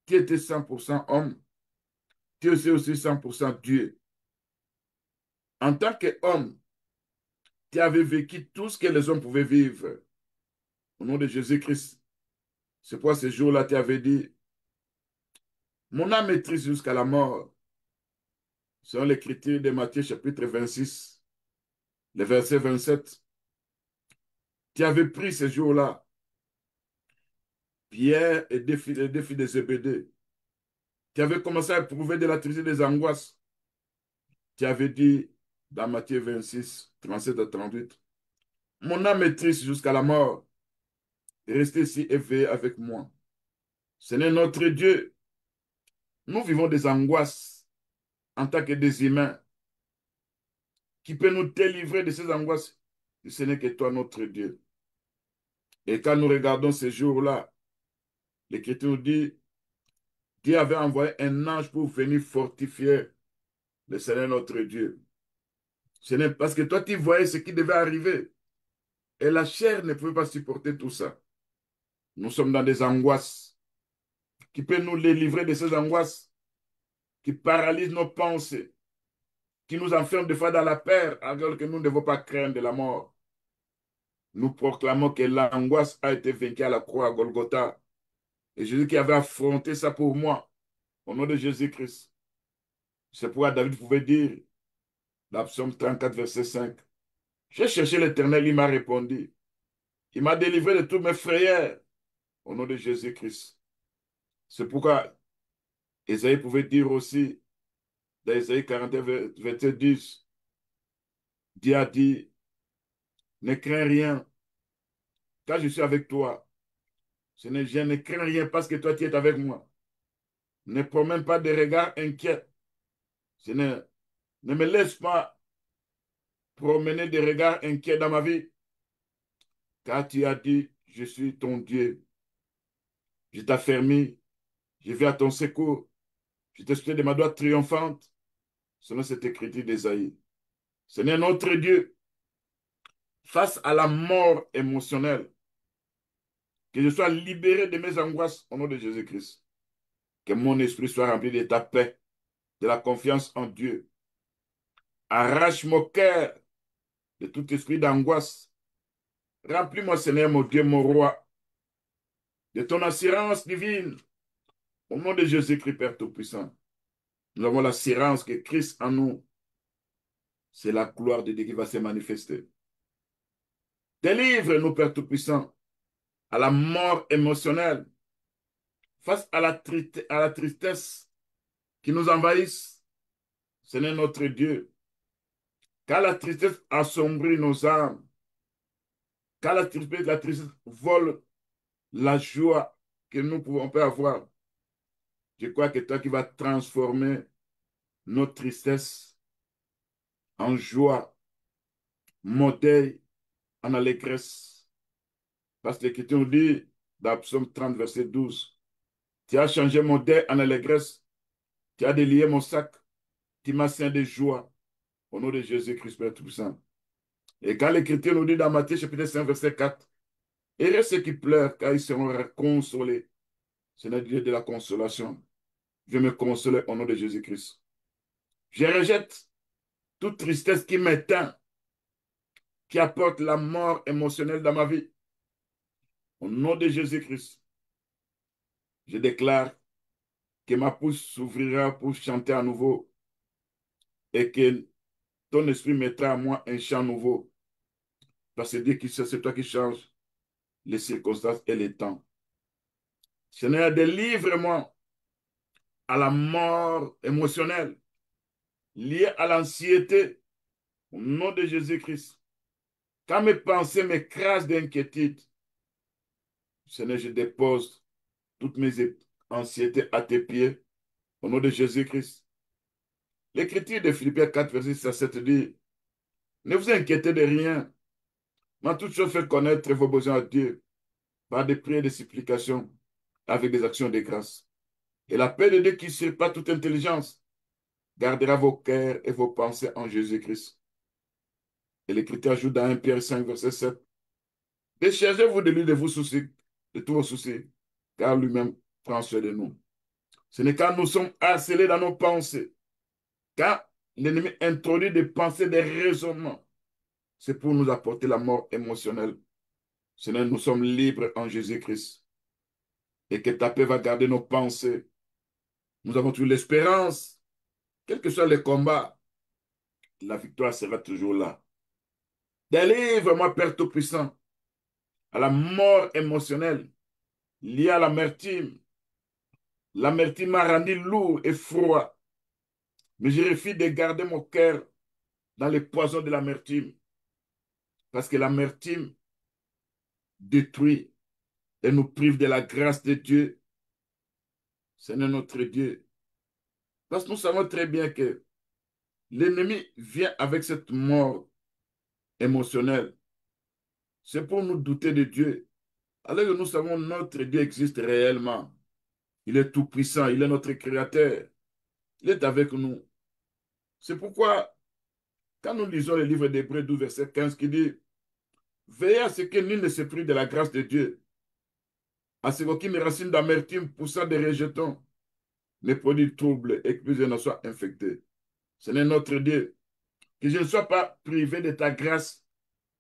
tu étais 100% homme, tu étais aussi 100% Dieu. En tant qu'homme, tu avais vécu tout ce que les hommes pouvaient vivre. Au nom de Jésus-Christ, c'est pourquoi ce jour-là, tu avais dit, mon âme est triste jusqu'à la mort. Selon l'écriture de Matthieu chapitre 26, le verset 27, tu avais pris ce jour-là, Pierre et les deux filles de Zébédée, tu avais commencé à éprouver de la tristesse des angoisses. Tu avais dit dans Matthieu 26, 37 à 38, mon âme est triste jusqu'à la mort. Restez ici éveillés avec moi. Ce n'est notre Dieu. Nous vivons des angoisses en tant que des humains. Qui peut nous délivrer de ces angoisses? Ce n'est que toi, notre Dieu. Et quand nous regardons ces jours-là, l'Écriture nous dit, Dieu avait envoyé un ange pour venir fortifier le Seigneur notre Dieu. Ce n'est parce que toi, tu voyais ce qui devait arriver. Et la chair ne pouvait pas supporter tout ça. Nous sommes dans des angoisses. Qui peut nous délivrer de ces angoisses? Qui paralysent nos pensées? Qui nous enferment des fois dans la peur alors que nous ne devons pas craindre de la mort? Nous proclamons que l'angoisse a été vaincue à la croix à Golgotha. Et Jésus qui avait affronté ça pour moi, au nom de Jésus-Christ. C'est pourquoi David pouvait dire, dans Psaume 34, verset 5, j'ai cherché l'Éternel, il m'a répondu. Il m'a délivré de tous mes frayeurs, au nom de Jésus-Christ. C'est pourquoi Ésaïe pouvait dire aussi, dans Ésaïe 41, verset 10, Dieu a dit, ne crains rien, car je suis avec toi. Je ne crains rien parce que toi, tu es avec moi. Ne promène pas de regards inquiets. Ne me laisse pas promener des regards inquiets dans ma vie, car tu as dit, je suis ton Dieu. Je t'affermis, je viens à ton secours. Je t'ai soutenu de ma droite triomphante, selon cette écriture d'Ésaïe. Seigneur notre Dieu, face à la mort émotionnelle, que je sois libéré de mes angoisses au nom de Jésus-Christ. Que mon esprit soit rempli de ta paix, de la confiance en Dieu. Arrache mon cœur de tout esprit d'angoisse. Remplis-moi, Seigneur, mon Dieu, mon roi, de ton assurance divine. Au nom de Jésus-Christ, Père Tout-Puissant, nous avons l'assurance que Christ en nous, c'est la gloire de Dieu qui va se manifester. Délivre-nous, Père Tout-Puissant, à la mort émotionnelle, face à la tristesse qui nous envahisse. Seigneur notre Dieu, car la tristesse assombrit nos âmes, car la tristesse vole la joie que nous pouvons pas avoir. Je crois que toi qui vas transformer notre tristesse en joie, mon deuil en allégresse. Parce que l'Écriture nous dit, dans Psaume 30, verset 12, Tu as changé mon deuil en allégresse. Tu as délié mon sac. Tu m'as ceint de joie. Au nom de Jésus-Christ, Père Tout-Puissant. Et quand l'Écriture nous dit dans Matthieu chapitre 5, verset 4, heureux ceux qui pleurent, car ils seront consolés. C'est notre Dieu de la consolation. Je me console au nom de Jésus-Christ. Je rejette toute tristesse qui m'éteint, qui apporte la mort émotionnelle dans ma vie. Au nom de Jésus-Christ, je déclare que ma bouche s'ouvrira pour chanter à nouveau et que ton esprit mettra à moi un chant nouveau. Parce que Dieu, c'est toi qui changes les circonstances et les temps. Seigneur, délivre-moi à la mort émotionnelle liée à l'anxiété au nom de Jésus-Christ. Quand mes pensées m'écrasent d'inquiétude, Seigneur, je dépose toutes mes anxiétés à tes pieds au nom de Jésus-Christ. L'écriture de Philippiens 4, verset 6 à 7 dit, ne vous inquiétez de rien, mais en toute chose faites connaître vos besoins à Dieu par des prières et des supplications avec des actions de grâce. Et la paix de Dieu qui surpasse toute intelligence gardera vos cœurs et vos pensées en Jésus-Christ. Et l'Écriture ajoute dans 1 Pierre 5, verset 7, déchargez-vous de lui de vos soucis, de tous vos soucis, car lui-même prend soin de nous. Ce n'est quand nous sommes harcelés dans nos pensées, quand l'ennemi introduit des pensées, des raisonnements, c'est pour nous apporter la mort émotionnelle. Seigneur, nous sommes libres en Jésus-Christ. Et que ta paix va garder nos pensées. Nous avons toujours l'espérance, quels que soient les combats, la victoire sera toujours là. Délivre-moi, Père Tout-Puissant, à la mort émotionnelle liée à l'amertume. L'amertume m'a rendu lourd et froid, mais je refuse de garder mon cœur dans les poisons de l'amertume, parce que l'amertume détruit et nous prive de la grâce de Dieu. Seigneur notre Dieu. Parce que nous savons très bien que l'ennemi vient avec cette mort émotionnelle. C'est pour nous douter de Dieu. Alors que nous savons que notre Dieu existe réellement. Il est tout-puissant, il est notre créateur. Il est avec nous. C'est pourquoi, quand nous lisons le livre d'Hébreux 12, verset 15, qui dit, veillez à ce que nul ne se prive de la grâce de Dieu, à ce qu'aucune racine d'amertume poussant des rejetons ne produit trouble et que plusieurs ne soient infectés. Ce n'est notre Dieu. Que je ne sois pas privé de ta grâce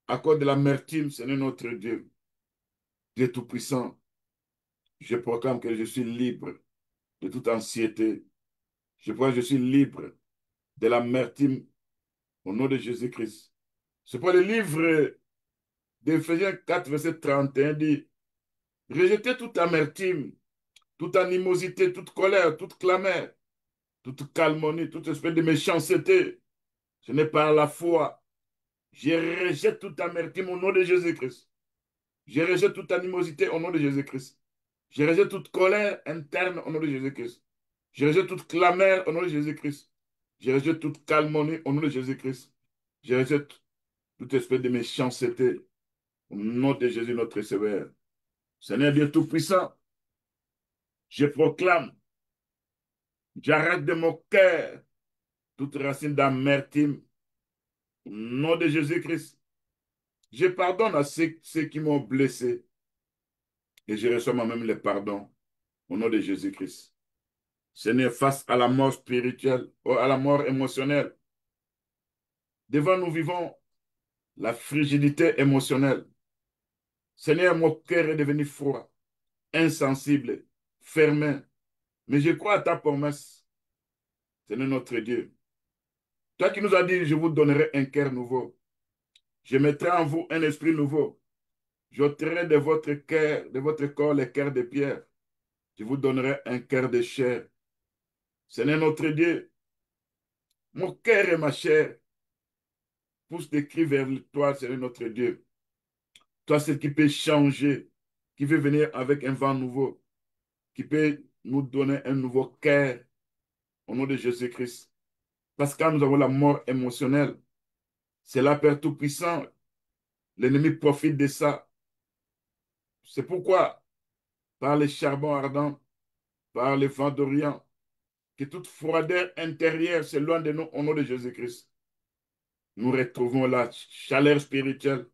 à cause de l'amertume, ce n'est notre Dieu. Dieu Tout-Puissant, je proclame que je suis libre de toute anxiété. Je crois que je suis libre de l'amertume au nom de Jésus-Christ. C'est pour le livre d'Éphésiens 4, verset 31 dit, rejetez toute amertume, toute animosité, toute colère, toute clameur, toute calomnie, toute espèce de méchanceté. Ce n'est pas la foi. Je rejette toute amertume au nom de Jésus-Christ. Je rejette toute animosité au nom de Jésus-Christ. Je rejette toute colère interne au nom de Jésus-Christ. Je rejette toute clameur au nom de Jésus-Christ. Je rejette toute calomnie au nom de Jésus-Christ. Je rejette toute espèce de méchanceté au nom de Jésus notre Sauveur. Seigneur Dieu Tout-Puissant, je proclame, j'arrête de mon cœur toute racine d'amertume au nom de Jésus-Christ. Je pardonne à ceux qui m'ont blessé et je reçois moi-même le pardon au nom de Jésus-Christ. Seigneur, face à la mort spirituelle ou à la mort émotionnelle, devant nous vivons la frigidité émotionnelle. Seigneur, mon cœur est devenu froid, insensible, fermé. Mais je crois à ta promesse, Seigneur notre Dieu. Toi qui nous as dit, je vous donnerai un cœur nouveau. Je mettrai en vous un esprit nouveau. J'ôterai de votre cœur, de votre corps, les cœurs de pierre. Je vous donnerai un cœur de chair. Seigneur notre Dieu, mon cœur et ma chair poussent des cris vers toi, Seigneur notre Dieu. Toi, c'est qui peut changer, qui veut venir avec un vent nouveau, qui peut nous donner un nouveau cœur au nom de Jésus-Christ. Parce que quand nous avons la mort émotionnelle, c'est la Père Tout-Puissant. L'ennemi profite de ça. C'est pourquoi, par les charbons ardents, par les vents d'Orient. Que toute froideur intérieure s'éloigne de nous au nom de Jésus-Christ. Nous retrouvons la chaleur spirituelle,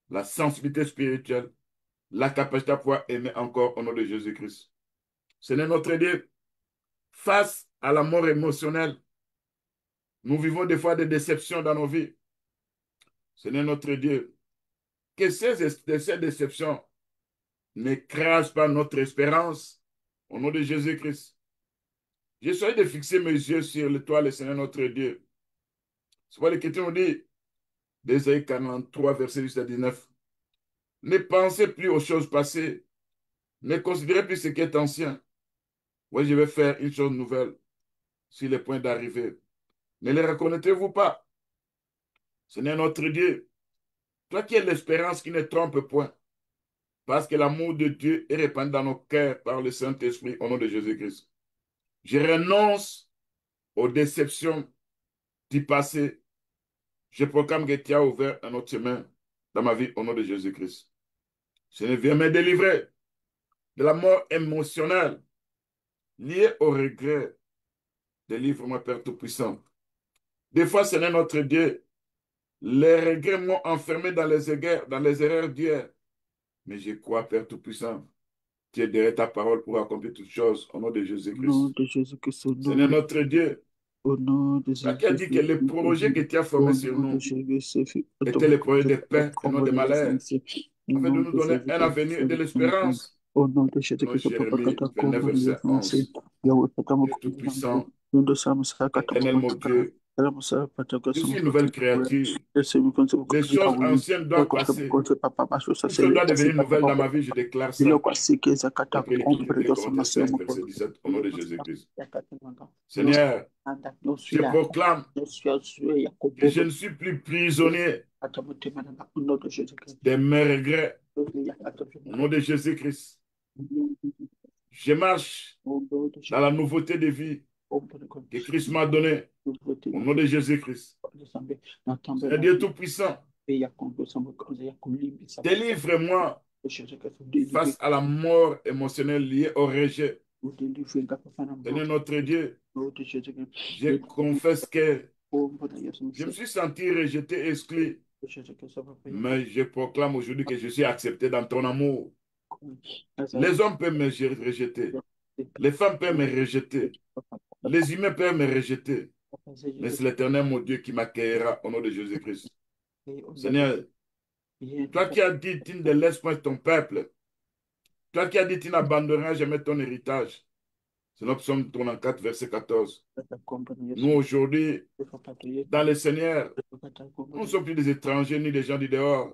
la sensibilité spirituelle, la capacité à pouvoir aimer encore au nom de Jésus-Christ. Seigneur notre Dieu, face à la mort émotionnelle, nous vivons des fois des déceptions dans nos vies. Seigneur notre Dieu, que ces déceptions n'écrasent pas notre espérance au nom de Jésus-Christ. J'essaie de fixer mes yeux sur l'étoile, Seigneur notre Dieu. C'est pourquoi l'Écriture nous dit, d'Ésaïe 43, verset 8 à 19, ne pensez plus aux choses passées, ne considérez plus ce qui est ancien. Oui, je vais faire une chose nouvelle sur le point d'arriver. Ne les reconnaissez-vous pas? Seigneur notre Dieu, toi qui es l'espérance qui ne trompe point, parce que l'amour de Dieu est répandu dans nos cœurs par le Saint-Esprit au nom de Jésus-Christ. Je renonce aux déceptions du passé. Je proclame que tu as ouvert un autre chemin dans ma vie au nom de Jésus-Christ. Seigneur, viens me délivrer de la mort émotionnelle liée au regret. Délivre-moi, Père Tout-Puissant. Des fois, Seigneur notre Dieu, les regrets m'ont enfermé dans les erreurs d'hier. Mais je crois, Père Tout-Puissant, tu es derrière ta parole pour accomplir toutes choses au nom de Au nom Jésus-Christ. de Jésus-Christ, Seigneur notre Dieu, au nom de toi qui as dit que Jésus-Christ, les projets que tu as formés au sur nom de nous Jésus-Christ, étaient les projets de paix et non de malheur, au afin de nom nous de donner un avenir et de Jésus-Christ, l'espérance. au nom de Selon Jésus-Christ, Papa Jérémie Kata 29, Kombo verset Yevansi, 11. Yahweh Kata Dieu Mokuyango, Tout-Puissant, Yundo Samsa Kata éternel mon Komata, Dieu, Elamasa Pataka je suis une Samukote, nouvelle créature. Yasemikonse Les Bukata choses Yahweh, anciennes doivent passer. Yokote Papa Basho Toutes choses Sasele, doivent devenir Kata nouvelles dans Papa, ma vie, je déclare ça. Ilokwa Sike Zakata D'après l'Écriture Kombre de de Corinthiens Samasio 5, verset Mokon, 17, au nom de Yevansa Jésus-Christ. Yakata Manda, Seigneur, Anda, je Yosuya, proclame Yosuya que je Yakobo, ne suis plus prisonnier Atamutima na Uno de Jésus-Christ. de mes regrets. Au nom de Jésus-Christ, je marche dans la nouveauté de vie que Christ m'a donnée. Au nom de Jésus-Christ. Seigneur Dieu Tout-Puissant, délivre-moi face à la mort émotionnelle liée au rejet. Seigneur notre Dieu, je confesse que je me suis senti rejeté et exclu, mais je proclame aujourd'hui que je suis accepté dans ton amour. Les hommes peuvent me rejeter, les femmes peuvent me rejeter, les humains peuvent me rejeter, mais c'est l'Éternel mon Dieu qui m'accueillera au nom de Jésus-Christ. Seigneur, toi qui as dit, tu ne laisses point ton peuple, toi qui as dit, tu n'abandonneras jamais ton héritage. C'est notre psaume 34, verset 14. Nous, aujourd'hui, dans le Seigneur, nous ne sommes plus des étrangers ni des gens du dehors.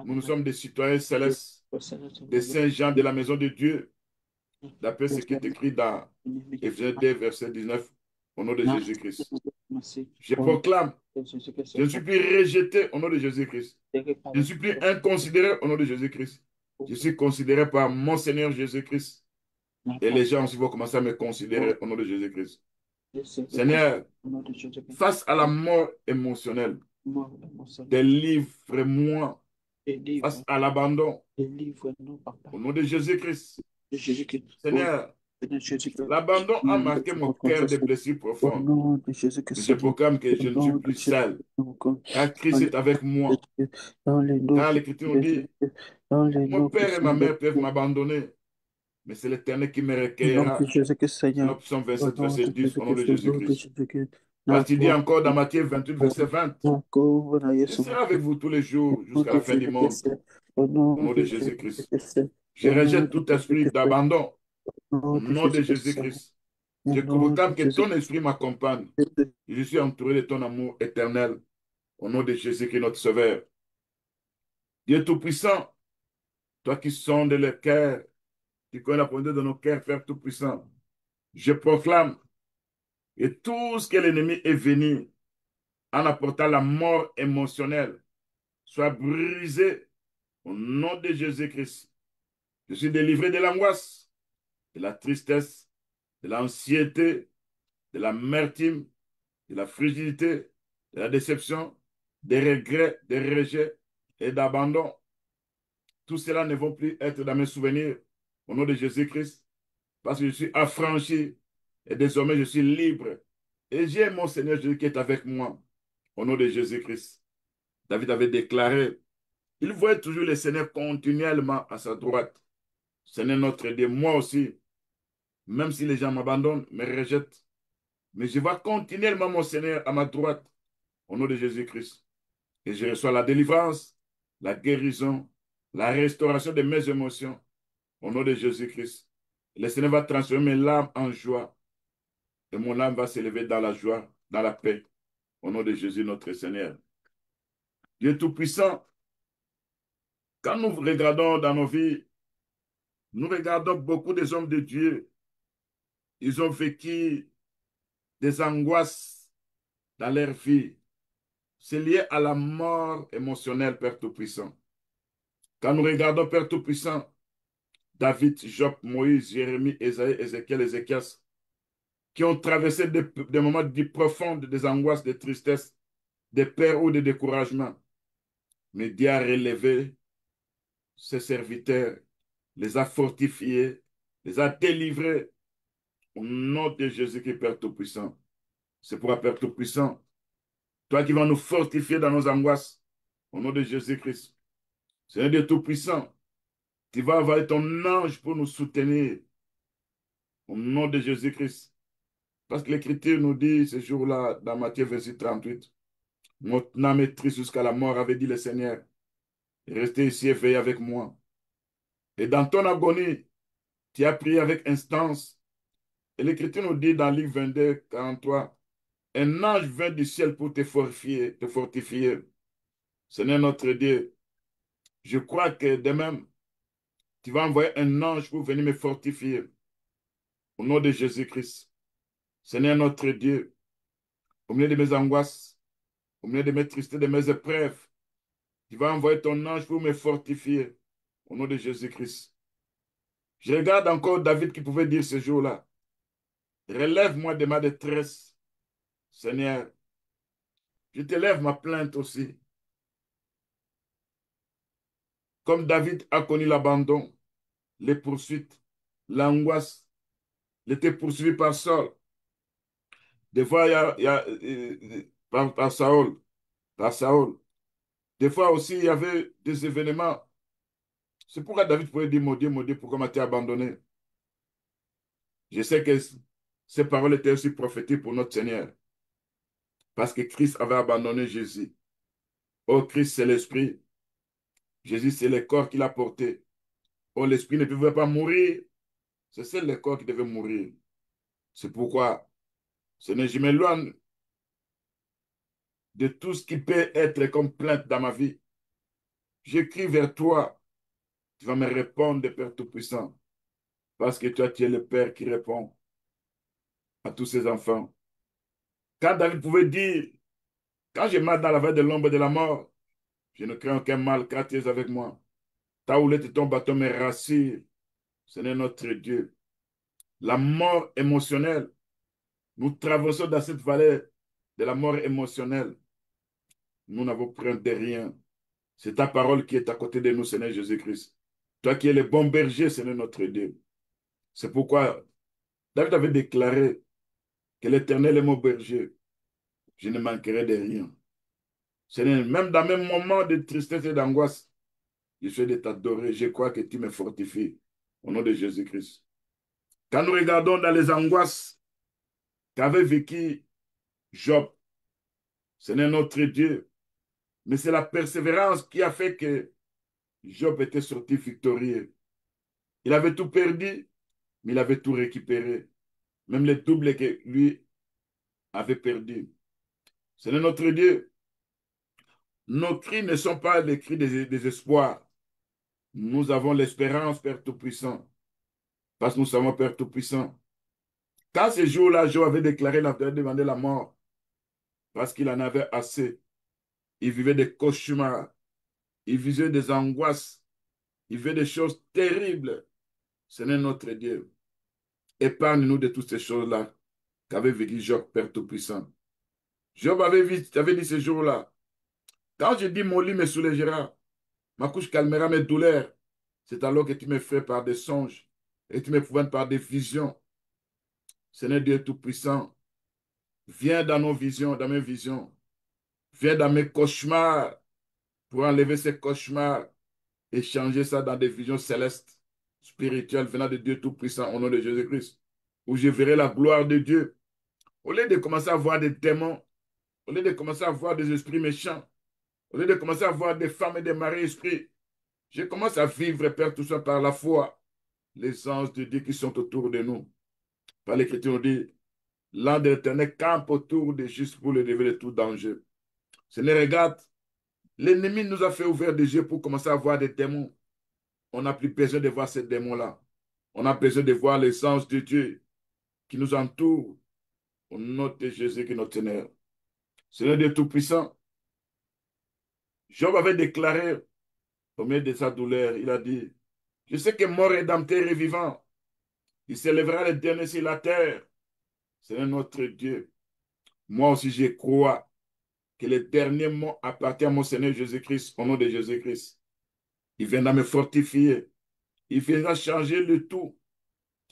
Nous sommes des citoyens célestes, des saints gens de la maison de Dieu, d'après ce qui est écrit dans Éphésiens 2, verset 19, au nom de Jésus-Christ. Je proclame, je ne suis plus rejeté au nom de Jésus-Christ. Je ne suis plus inconsidéré au nom de Jésus-Christ. Je suis considéré par mon Seigneur Jésus-Christ. Et les gens aussi vont commencer à me considérer au nom de Jésus-Christ. Seigneur, face à la mort émotionnelle, délivre-moi face à l'abandon Délivre-nous, au Papa, nom de Jésus-Christ. de Jésus-Christ. Seigneur, Seigneur Jésus-Christ. l'abandon Au a nom de marqué mon cœur de blessures profondes. Jésus-Christ, Mais je Seigneur. proclame que Au je ne suis nom de plus seul, Jésus-Christ. car Christ est avec moi. Dans les noms Car de l'Écriture nous dit, Jésus-Christ. Dans les mon noms père et ma de mère peuvent m'abandonner, mais c'est l'Éternel qui me au nom de recueillera. Jésus-Christ, C'est Seigneur. notre psaume Au 27, nom verset de 10, au nom de Jésus-Christ, au nom de Jésus-Christ. Jésus-Christ. Parce qu'il dit encore dans Matthieu 28, verset 20, je serai avec vous tous les jours jusqu'à la fin du monde, Au au nom nom de de Jésus-Christ. Jésus-Christ. Je Au nom rejette de tout esprit Jésus-Christ. d'abandon, Au au nom de nom de Jésus-Christ. Jésus-Christ. Au Je nom de proclame que ton Jésus-Christ. esprit m'accompagne. Je suis entouré de ton amour éternel, au nom de Jésus-Christ, notre Sauveur. Dieu Tout-Puissant, toi qui sondes le cœur, qui connais la profondeur de nos cœurs, Père Tout-Puissant, je proclame que tout ce que l'ennemi est venu en apportant la mort émotionnelle soit brisé au nom de Jésus-Christ. Je suis délivré de l'angoisse, de la tristesse, de l'anxiété, de l'amertume, de la fragilité, de la déception, des regrets, des rejets et d'abandon. Tout cela ne vont plus être dans mes souvenirs. Au nom de Jésus-Christ, parce que je suis affranchi et désormais je suis libre. Et j'ai mon Seigneur Jésus qui est avec moi, au nom de Jésus-Christ. David avait déclaré, il voyait toujours le Seigneur continuellement à sa droite. Seigneur notre Dieu, moi aussi, même si les gens m'abandonnent, me rejettent, mais je vois continuellement mon Seigneur à ma droite, au nom de Jésus-Christ. Et je reçois la délivrance, la guérison, la restauration de mes émotions, au nom de Jésus-Christ. Le Seigneur va transformer mes larmes en joie, et mon âme va s'élever dans la joie, dans la paix, au nom de Jésus notre Seigneur. Dieu Tout-Puissant, quand nous regardons dans nos vies, nous regardons beaucoup des hommes de Dieu. Ils ont vécu des angoisses dans leur vie. C'est lié à la mort émotionnelle, Père Tout-Puissant. Quand nous regardons, Père Tout-Puissant, David, Job, Moïse, Jérémie, Ésaïe, Ézéchiel, Ézéchias, qui ont traversé des moments profonds, des angoisses, des tristesses, des peurs ou des découragements. Mais Dieu a relevé ses serviteurs, les a fortifiés, les a délivrés au nom de Jésus qui est Père Tout-Puissant. C'est pour Père Tout-Puissant, toi qui vas nous fortifier dans nos angoisses, au nom de Jésus-Christ. Seigneur Dieu Tout-Puissant, tu vas envoyer ton ange pour nous soutenir, au nom de Jésus-Christ. Parce que l'Écriture nous dit ce jour-là, dans Matthieu 28, mon âme est triste jusqu'à la mort, avait dit le Seigneur. Restez ici et veillez avec moi. Et dans ton agonie, tu as prié avec instance. Et l'Écriture nous dit dans Luc 22, 43, un ange vint du ciel pour te fortifier, te fortifier. Seigneur notre Dieu, je crois que de même, tu vas envoyer un ange pour venir me fortifier. Au nom de Jésus-Christ. Seigneur notre Dieu, au milieu de mes angoisses, au milieu de mes tristesses, de mes épreuves, tu vas envoyer ton ange pour me fortifier. Au nom de Jésus-Christ. Je regarde encore David qui pouvait dire ce jour-là, relève-moi de ma détresse, Seigneur. Je te lève ma plainte aussi. Comme David a connu l'abandon, les poursuites, l'angoisse, il était poursuivi par Saul. Des fois, par Saul, par Saul. Des fois aussi, il y avait des événements. C'est pourquoi David pouvait dire, mon Dieu, pourquoi m'as-tu abandonné? Je sais que ces paroles étaient aussi prophétiques pour notre Seigneur. Parce que Christ avait abandonné Jésus. Oh, Christ, c'est l'Esprit. Jésus, c'est le corps qu'il a porté. Oh, l'Esprit ne pouvait pas mourir. C'est seul le corps qui devait mourir. C'est pourquoi, Seigneur, je m'éloigne de tout ce qui peut être comme plainte dans ma vie. J'écris vers toi. Tu vas me répondre, Père Tout-Puissant. Parce que toi, tu es le Père qui répond à tous ses enfants. Quand David pouvait dire, quand je marche dans la vallée de l'ombre de la mort, je ne crains aucun mal car tu es avec moi. Ta houlette et ton bâton me rassurent. Seigneur notre Dieu. La mort émotionnelle. Nous traversons dans cette vallée de la mort émotionnelle. Nous n'avons crainte de rien. C'est ta parole qui est à côté de nous, Seigneur Jésus-Christ. Toi qui es le bon berger, Seigneur notre Dieu. C'est pourquoi David avait déclaré que l'Éternel est mon berger. Je ne manquerai de rien. Seigneur, même dans mes moments de tristesse et d'angoisse, je suis de t'adorer. Je crois que tu me fortifies. Au nom de Jésus-Christ. Quand nous regardons dans les angoisses qu'avait vécu Job, Seigneur notre Dieu, mais c'est la persévérance qui a fait que Job était sorti victorieux. Il avait tout perdu, mais il avait tout récupéré. Même le double que lui avait perdu. Seigneur notre Dieu, nos cris ne sont pas les cris des espoirs. Nous avons l'espérance, Père Tout-Puissant. Parce que nous savons, Père Tout-Puissant. Quand ce jour-là, Job avait déclaré, il avait demandé la mort. Parce qu'il en avait assez. Il vivait des cauchemars. Il vivait des angoisses. Il vivait des choses terribles. Seigneur notre Dieu, épargne-nous de toutes ces choses-là qu'avait vécu Job, Père Tout-Puissant. Job avait dit ce jour-là, quand je dis mon lit me soulagera, ma couche calmera mes douleurs, c'est alors que tu me fais par des songes. et tu m'épouvantes par des visions. Seigneur Dieu Tout-Puissant, viens dans nos visions, dans mes visions. Viens dans mes cauchemars pour enlever ces cauchemars et changer ça dans des visions célestes, spirituelles, venant de Dieu Tout-Puissant au nom de Jésus-Christ, où je verrai la gloire de Dieu. Au lieu de commencer à voir des démons, au lieu de commencer à voir des esprits méchants, au lieu de commencer à voir des femmes et des maris esprits, je commence à vivre, Père, tout ça par la foi. Les anges de Dieu qui sont autour de nous. Par l'Écriture, on dit, l'ange de l'Éternel campe autour des justes pour le lever de tout danger. Seigneur, regarde, l'ennemi nous a fait ouvrir des yeux pour commencer à voir des démons. On n'a plus besoin de voir ces démons-là. On a besoin de voir les anges de Dieu qui nous entourent au nom de Jésus qui est notre Seigneur. Seigneur Dieu Tout-Puissant, Job avait déclaré au milieu de sa douleur, il a dit, je sais que mon Rédempteur est vivant. Il s'élèvera le dernier sur la terre. Seigneur notre Dieu, moi aussi je crois que le dernier mot appartient à mon Seigneur Jésus-Christ, au nom de Jésus-Christ. Il viendra me fortifier. Il viendra changer le tout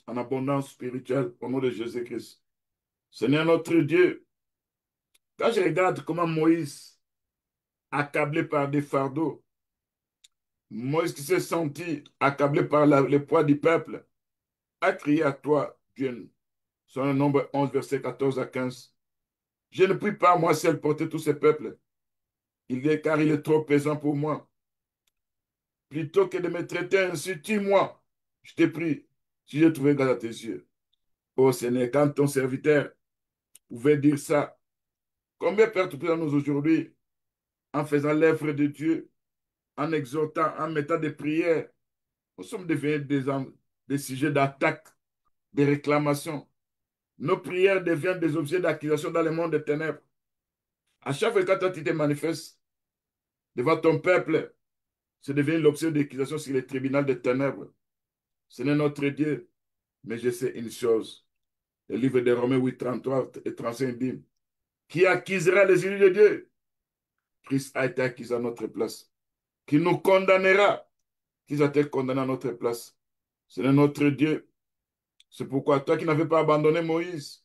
en abondance spirituelle au nom de Jésus-Christ. Seigneur notre Dieu, quand je regarde comment Moïse, accablé par des fardeaux, Moïse qui s'est senti accablé par le poids du peuple, a crié à toi, Dieu. Sur le nombre 11, verset 14 à 15. Je ne puis pas moi seul porter tous ces peuples. Car il est trop pesant pour moi. Plutôt que de me traiter ainsi, tue-moi. Je te prie, si j'ai trouvé grâce à tes yeux. Oh Seigneur, quand ton serviteur pouvait dire ça, combien Père Tout-Puissant nous aujourd'hui, en faisant l'œuvre de Dieu, en exhortant, en mettant des prières, nous sommes devenus des sujets d'attaque, des réclamations. Nos prières deviennent des objets d'accusation dans le monde des ténèbres. À chaque fois que toi, tu te manifestes devant ton peuple, c'est devenu l'objet d'accusation sur le tribunal des ténèbres. Ce n'est notre Dieu, mais je sais une chose. Le livre de Romains 8, 33 et 35 dit, qui accusera les élus de Dieu? Christ a été accusé à notre place. Qui nous condamnera? Qui a été condamné à notre place? Ce n'est notre Dieu. C'est pourquoi toi qui n'avais pas abandonné Moïse,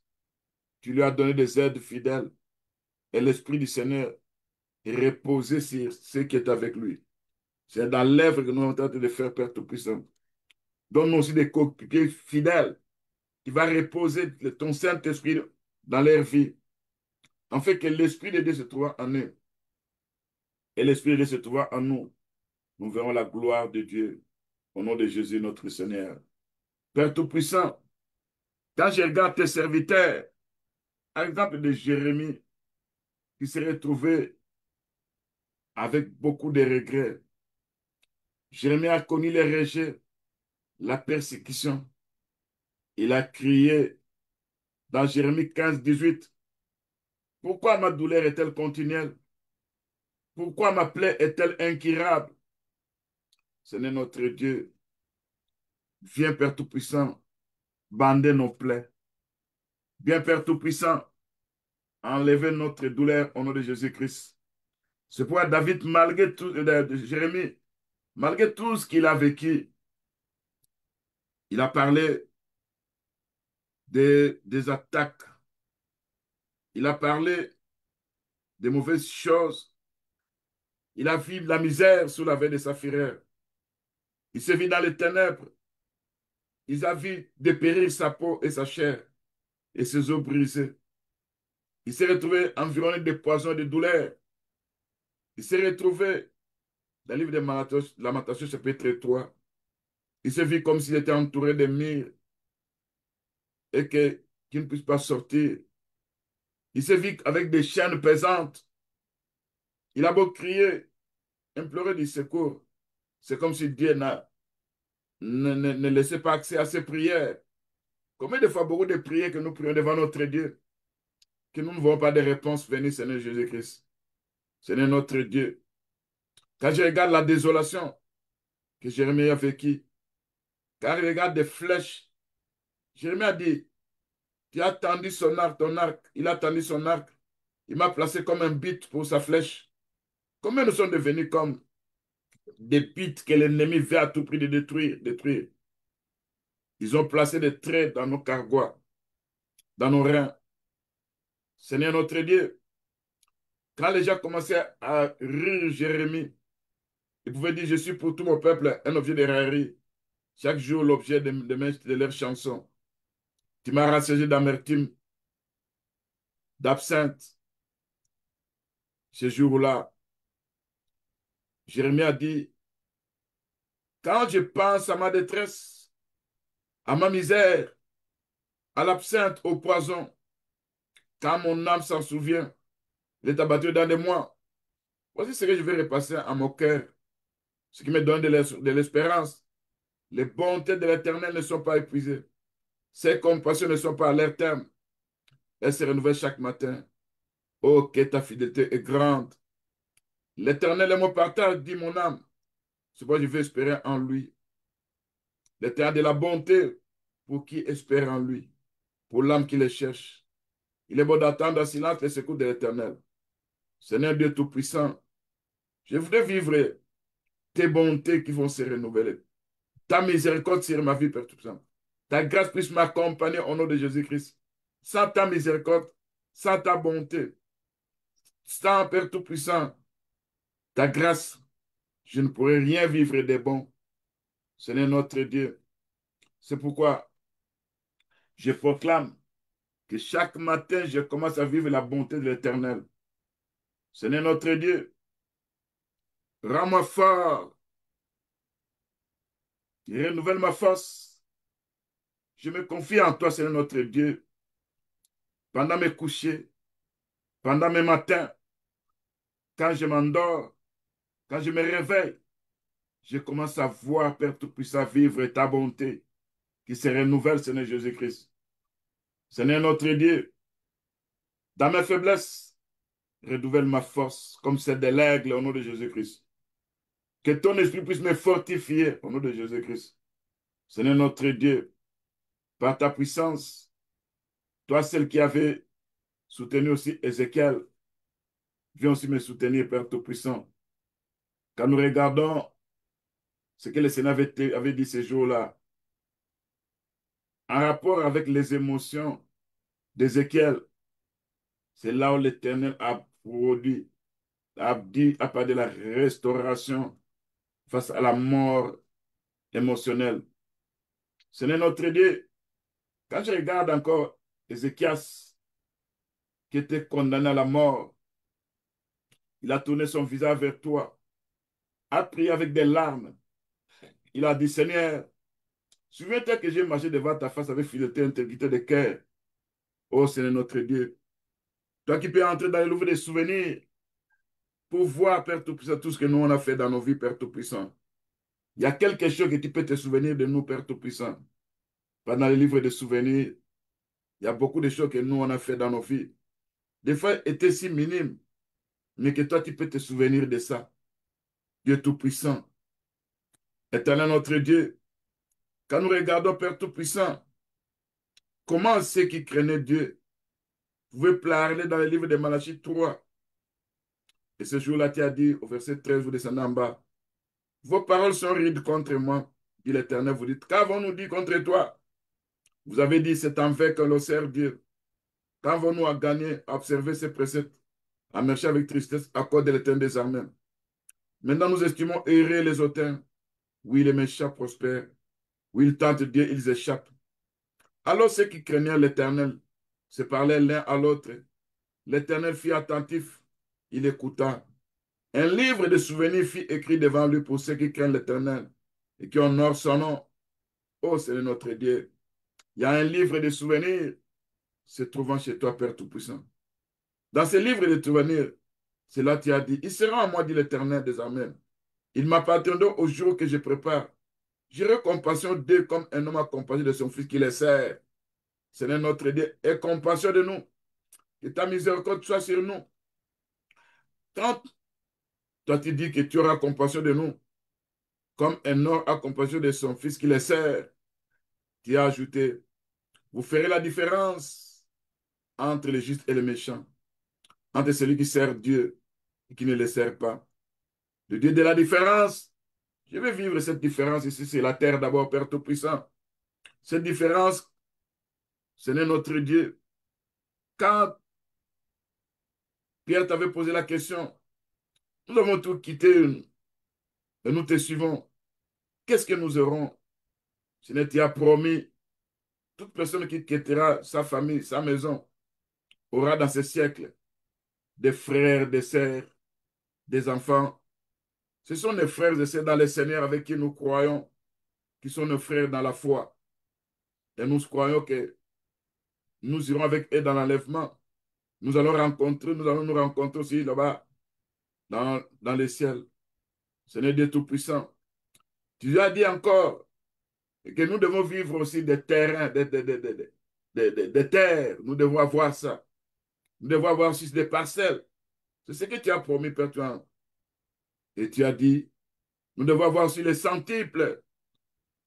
tu lui as donné des aides fidèles. Et l'Esprit du Seigneur est reposé sur ceux qui est avec lui. C'est dans l'œuvre que nous sommes en train de faire, Père Tout-Puissant. Donne-nous aussi des coéquipiers fidèles qui va reposer ton Saint-Esprit dans leur vie, en fait que l'Esprit de Dieu se trouve en eux. Et l'Esprit de Dieu se trouve en nous. Nous verrons la gloire de Dieu au nom de Jésus notre Seigneur. Père Tout-Puissant, quand je regarde tes serviteurs, par exemple de Jérémie, qui s'est retrouvé avec beaucoup de regrets. Jérémie a connu les rejets, la persécution. Il a crié dans Jérémie 15, 18. Pourquoi ma douleur est-elle continuelle? Pourquoi ma plaie est-elle incurable? Seigneur notre Dieu, viens Père Tout-Puissant, bander nos plaies. Viens Père Tout-Puissant, enlever notre douleur au nom de Jésus-Christ. C'est pourquoi David, malgré tout, Jérémie, malgré tout ce qu'il a vécu, il a parlé des attaques. Il a parlé des mauvaises choses. Il a vu la misère sous la veille de sa fureur. Il s'est vu dans les ténèbres. Il a vu dépérir sa peau et sa chair et ses os brisés. Il s'est retrouvé environné de poisons et de douleurs. Il s'est retrouvé dans le livre de Lamentation, chapitre 3. Il s'est vu comme s'il était entouré de murs et qu'il ne puisse pas sortir. Il s'est vu avec des chaînes pesantes. Il a beau crier, implorer du secours. C'est comme si Dieu ne laissait pas accès à ses prières. Combien de fois beaucoup de prières que nous prions devant notre Dieu, que nous ne voyons pas de réponse venir, Seigneur Jésus-Christ. Seigneur notre Dieu. Quand je regarde la désolation que Jérémie a vécue, quand je regarde des flèches, Jérémie a dit, tu as tendu son arc, ton arc, il a tendu son arc, il m'a placé comme un bit pour sa flèche. Combien nous sommes devenus comme des bits que l'ennemi veut à tout prix de détruire, détruire. Ils ont placé des traits dans nos cargois, dans nos reins. Seigneur notre Dieu, quand les gens commençaient à rire Jérémie, ils pouvaient dire, je suis pour tout mon peuple un objet de raillerie. Chaque jour, l'objet de leurs chansons. Tu m'as rassasié d'amertume, d'absinthe. Ce jour-là, Jérémie a dit, quand je pense à ma détresse, à ma misère, à l'absinthe, au poison, quand mon âme s'en souvient, il est abattu dans des mois. Voici ce que je vais repasser à mon cœur, ce qui me donne de l'espérance. Les bontés de l'Éternel ne sont pas épuisées. Ses compassions ne sont pas à leur terme. Elles se renouvellent chaque matin. Oh, que ta fidélité est grande. L'Éternel est mon partage, dit mon âme. C'est pourquoi je vais espérer en lui. L'Éternel a de la bonté pour qui espère en lui, pour l'âme qui le cherche. Il est bon d'attendre en silence les secours de l'Éternel. Seigneur Dieu Tout-Puissant, je voudrais vivre tes bontés qui vont se renouveler. Ta miséricorde sur ma vie, Père Tout-Puissant. Ta grâce puisse m'accompagner au nom de Jésus-Christ. Sans ta miséricorde, sans ta bonté, sans Père Tout-Puissant, ta grâce, je ne pourrais rien vivre de bon. Seigneur notre Dieu. C'est pourquoi je proclame que chaque matin, je commence à vivre la bonté de l'Éternel. Seigneur notre Dieu, rends-moi fort, renouvelle ma force. Je me confie en toi, Seigneur notre Dieu, pendant mes couchers, pendant mes matins, quand je m'endors, quand je me réveille, je commence à voir, Père Tout-Puissant, vivre ta bonté qui se renouvelle, Seigneur Jésus-Christ. Seigneur notre Dieu, dans mes faiblesses, renouvelle ma force comme celle de l'aigle au nom de Jésus-Christ. Que ton esprit puisse me fortifier au nom de Jésus-Christ. Seigneur notre Dieu, par ta puissance, toi, celle qui avait soutenu aussi Ézéchiel, viens aussi me soutenir, Père Tout-Puissant. Quand nous regardons ce que le Seigneur avait dit ces jours-là, en rapport avec les émotions d'Ézéchiel, c'est là où l'Éternel a produit, a parlé de la restauration face à la mort émotionnelle. Seigneur notre Dieu, quand je regarde encore Ézéchias, qui était condamné à la mort, il a tourné son visage vers toi, a prié avec des larmes. Il a dit, Seigneur, souviens-toi que j'ai marché devant ta face avec fidélité et intégrité de cœur. Oh Seigneur notre Dieu, toi qui peux entrer dans le livre des souvenirs pour voir, Père Tout-Puissant, tout ce que nous on a fait dans nos vies, Père Tout-Puissant. Il y a quelque chose que tu peux te souvenir de nous, Père Tout-Puissant. Pendant le livre des souvenirs, il y a beaucoup de choses que nous on a fait dans nos vies. Des fois, étaient si minimes, mais que toi, tu peux te souvenir de ça. Dieu Tout-Puissant, Éternel notre Dieu, quand nous regardons Père Tout-Puissant, comment ceux qui craignaient Dieu pouvaient parler dans le livre de Malachie 3. Et ce jour-là, tu as dit au verset 13, vous descendez en bas, vos paroles sont rides contre moi, dit l'Éternel. Vous dites, qu'avons-nous dit contre toi? Vous avez dit, c'est en vain que l'on sert Dieu. Qu'avons-nous à gagner à observer ces préceptes, à marcher avec tristesse à cause de l'Éternel des armées? Maintenant, nous estimons errer les hautains. Oui, les méchants prospèrent. Oui, ils tentent Dieu, ils échappent. Alors ceux qui craignaient l'Éternel se parlaient l'un à l'autre. L'Éternel fut attentif, il écouta. Un livre de souvenirs fut écrit devant lui pour ceux qui craignent l'Éternel et qui honorent son nom. Oh, c'est notre Dieu. Il y a un livre de souvenirs se trouvant chez toi, Père Tout-Puissant. Dans ce livre de souvenirs, c'est là que tu as dit, il sera en moi, dit l'Éternel des armées. Il m'appartiendra au jour que je prépare. J'aurai compassion d'eux comme un homme a compassion de son fils qui les sert. Seigneur notre Dieu, aie compassion de nous. Que ta miséricorde soit sur nous. Quand toi tu dis que tu auras compassion de nous, comme un homme a compassion de son fils qui les sert, tu as ajouté, vous ferez la différence entre les justes et les méchants, entre celui qui sert Dieu et qui ne le sert pas. Le Dieu de la différence, je vais vivre cette différence ici sur la terre d'abord, Père Tout-Puissant. Cette différence, ce n'est notre Dieu. Quand Pierre t'avait posé la question, nous avons tout quitté et nous te suivons. Qu'est-ce que nous aurons? Ce n'est tu as promis, toute personne qui quittera sa famille, sa maison, aura dans ce siècle des frères, des sœurs, des enfants. Ce sont les frères et sœurs dans le Seigneur avec qui nous croyons, qui sont nos frères dans la foi. Et nous croyons que nous irons avec eux dans l'enlèvement. Nous allons nous rencontrer aussi là-bas, dans les ciels. Seigneur Dieu Tout-Puissant. Tu lui as dit encore que nous devons vivre aussi des terrains, des terres. Nous devons avoir ça. Nous devons avoir aussi des parcelles. C'est ce que tu as promis, Père. Et tu as dit, nous devons avoir aussi les centiples.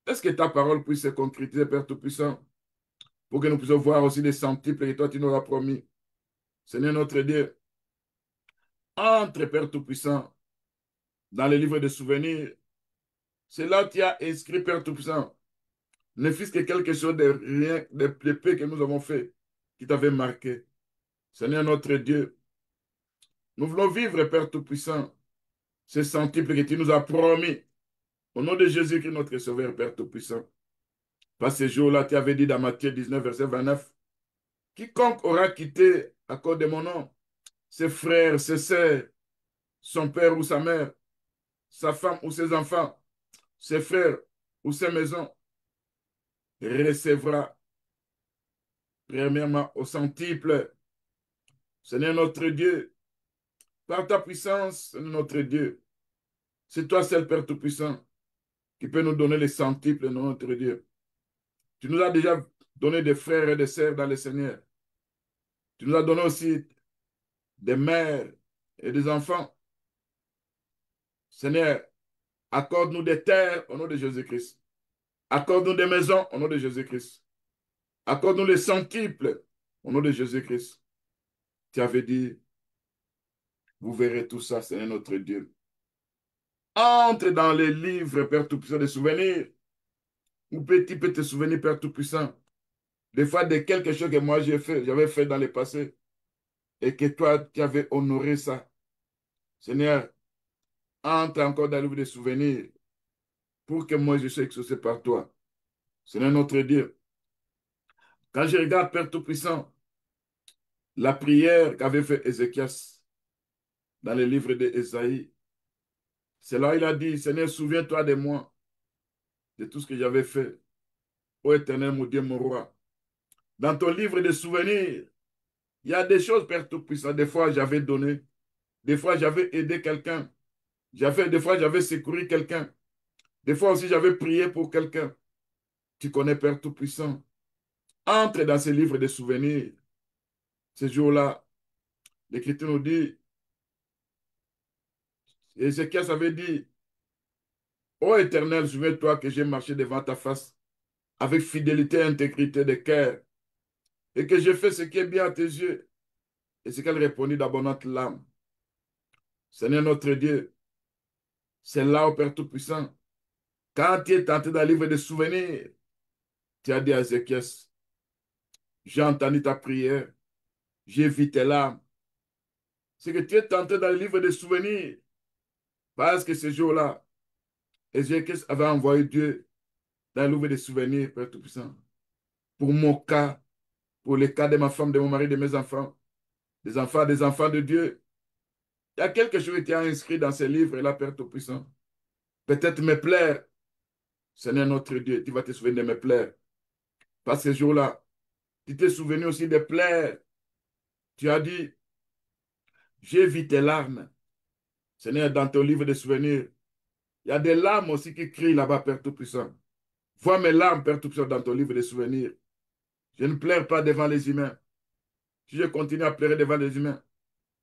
Est-ce que ta parole puisse se concrétiser, Père Tout-Puissant, pour que nous puissions voir aussi les centiples que toi, tu nous as promis. Seigneur notre Dieu, entre, Père Tout-Puissant, dans le livre de souvenirs. C'est là où tu as inscrit, Père Tout-Puissant, ne fût-ce que quelque chose de rien, de peu que nous avons fait, qui t'avait marqué. Seigneur notre Dieu, nous voulons vivre, Père Tout-Puissant, ces centiples que tu nous as promis. Au nom de Jésus-Christ, notre Sauveur, Père Tout-Puissant. Par ces jours-là, tu avais dit dans Matthieu 19, verset 29, quiconque aura quitté à cause de mon nom, ses frères, ses sœurs, son père ou sa mère, sa femme ou ses enfants, ses frères ou ses maisons, recevra premièrement au centuple. Seigneur notre Dieu, par ta puissance, Seigneur notre Dieu, c'est toi seul, Père Tout-Puissant, qui peut nous donner les centuples, notre Dieu. Tu nous as déjà donné des frères et des sœurs dans le Seigneur. Tu nous as donné aussi des mères et des enfants. Seigneur, accorde-nous des terres au nom de Jésus-Christ. Accorde-nous des maisons au nom de Jésus-Christ. Accorde-nous les centuples au nom de Jésus-Christ. Tu avais dit, vous verrez tout ça, Seigneur notre Dieu. Entre dans les livres, Père Tout-Puissant, des souvenirs. Ou petit peut te souvenir, Père Tout-Puissant, des fois de quelque chose que moi j'avais fait dans le passé, et que toi, tu avais honoré ça. Seigneur, entre encore dans le livre des souvenirs, pour que moi je sois exaucé par toi. Seigneur notre Dieu, quand je regarde, Père Tout-Puissant, la prière qu'avait fait Ézéchias dans le livre d'Ésaïe, c'est là il a dit, Seigneur, souviens-toi de moi, de tout ce que j'avais fait. Ô Éternel, mon Dieu, mon roi. Dans ton livre de souvenirs, il y a des choses, Père Tout-Puissant. Des fois, j'avais donné. Des fois, j'avais aidé quelqu'un. Des fois, j'avais secouru quelqu'un. Des fois aussi, j'avais prié pour quelqu'un. Tu connais, Père Tout-Puissant. Entre dans ces livres de souvenirs. Ces jours-là, l'Écriture nous dit, Ézéchias avait dit, Ô Éternel, souviens-toi que j'ai marché devant ta face avec fidélité et intégrité de cœur, et que j'ai fait ce qui est bien à tes yeux. Et ce qu'elle répondit d'abondante larmes. Seigneur notre Dieu, c'est là, au Père Tout-Puissant. Quand tu es tenté dans le livre de souvenirs, tu as dit à Ézéchias, j'ai entendu ta prière, j'ai vu tes larmes. C'est que tu es tenté dans le livre de souvenirs, parce que ce jour-là, Ézéchias avait envoyé Dieu dans le livre de souvenirs, Père Tout-Puissant, pour mon cas, pour le cas de ma femme, de mon mari, de mes enfants, des enfants de Dieu. Il y a quelque chose qui est inscrit dans ces livres-là, Père Tout-Puissant. Peut-être me plaire, Seigneur notre Dieu, tu vas te souvenir de me plaire. Parce que ce jour-là, tu t'es souvenu aussi de plaire. Tu as dit, j'ai vu tes larmes. Seigneur, dans ton livre de souvenirs, il y a des larmes aussi qui crient là-bas, Père Tout-Puissant. Vois mes larmes, Père Tout-Puissant, dans ton livre de souvenirs. Je ne pleure pas devant les humains. Si je continue à pleurer devant les humains,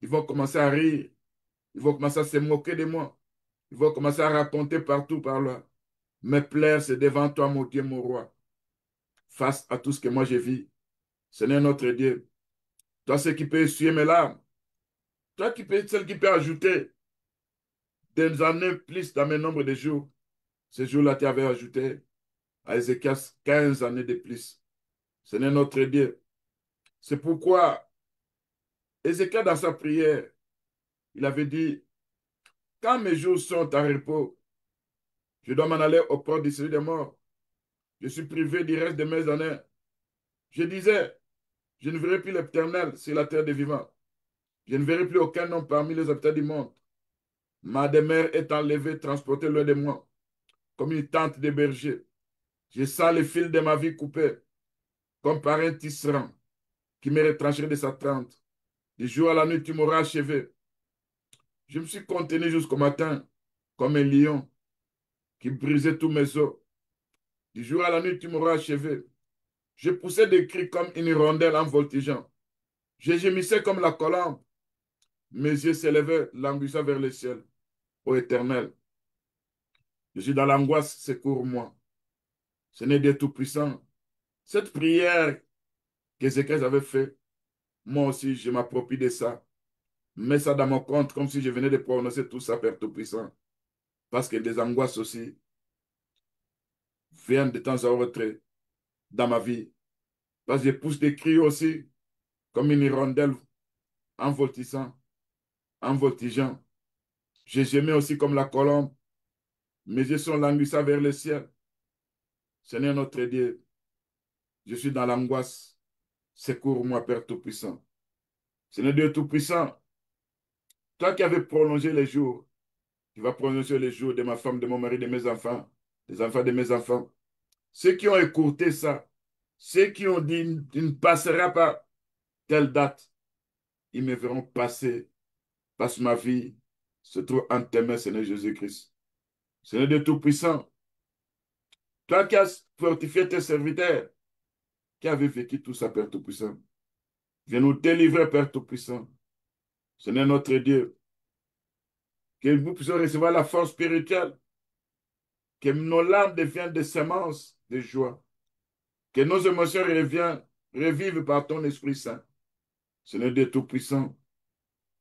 ils vont commencer à rire. Ils vont commencer à se moquer de moi. Ils vont commencer à raconter partout par là. Mes pleurs, c'est devant toi, mon Dieu, mon roi. Face à tout ce que moi j'ai vu. Seigneur notre Dieu, toi, c'est qui peut essuyer mes larmes. Toi, celle qui peut ajouter des années plus dans mes nombres de jours. Ces jours-là, tu avais ajouté à Ézéchias 15 années de plus. Ce n'est notre Dieu. C'est pourquoi Ézéchias, dans sa prière, il avait dit, quand mes jours sont en repos, je dois m'en aller au port du celui des morts. Je suis privé du reste de mes années. Je disais, je ne verrai plus l'Éternel sur la terre des vivants. Je ne verrai plus aucun homme parmi les habitants du monde. Ma demeure est enlevée, transportée loin de moi, comme une tente de berger. Je sens le fil de ma vie coupé, comme par un tisserand qui me retrancherait de sa tente. Du jour à la nuit, tu m'auras achevé. Je me suis contenu jusqu'au matin, comme un lion qui brisait tous mes os. Du jour à la nuit, tu m'auras achevé. Je poussais des cris comme une hirondelle en voltigeant. Je gémissais comme la colombe. Mes yeux s'élevaient, languissant vers le ciel. Ô Éternel, je suis dans l'angoisse, secours-moi. Ce n'est Dieu Tout-Puissant. Cette prière qu'Ézéchiel avait faite, moi aussi, je m'approprie de ça. Mets ça dans mon compte comme si je venais de prononcer tout ça, Père Tout-Puissant. Parce que des angoisses aussi viennent de temps à autre dans ma vie. Parce que je pousse des cris aussi, comme une hirondelle en voltissant, en voltigeant. Je gémais aussi comme la colombe. Mes yeux sont languissants vers le ciel. Seigneur notre Dieu, je suis dans l'angoisse. Secours-moi, Père Tout-Puissant. Seigneur Dieu Tout-Puissant, toi qui avais prolongé les jours, tu vas prolonger les jours de ma femme, de mon mari, de mes enfants, des enfants de mes enfants. Ceux qui ont écourté ça, ceux qui ont dit, tu ne passeras pas telle date, ils me verront passer, parce que ma vie se trouve en tes mains, Seigneur Jésus-Christ. Seigneur Dieu Tout-Puissant, toi qui as fortifié tes serviteurs, qui avaient vécu tout ça, Père Tout-Puissant, viens nous délivrer, Père Tout-Puissant. Seigneur notre Dieu, que nous puissions recevoir la force spirituelle, que nos larmes deviennent des semences de joie, que nos émotions revivent par ton Esprit Saint. Seigneur Dieu Tout-Puissant,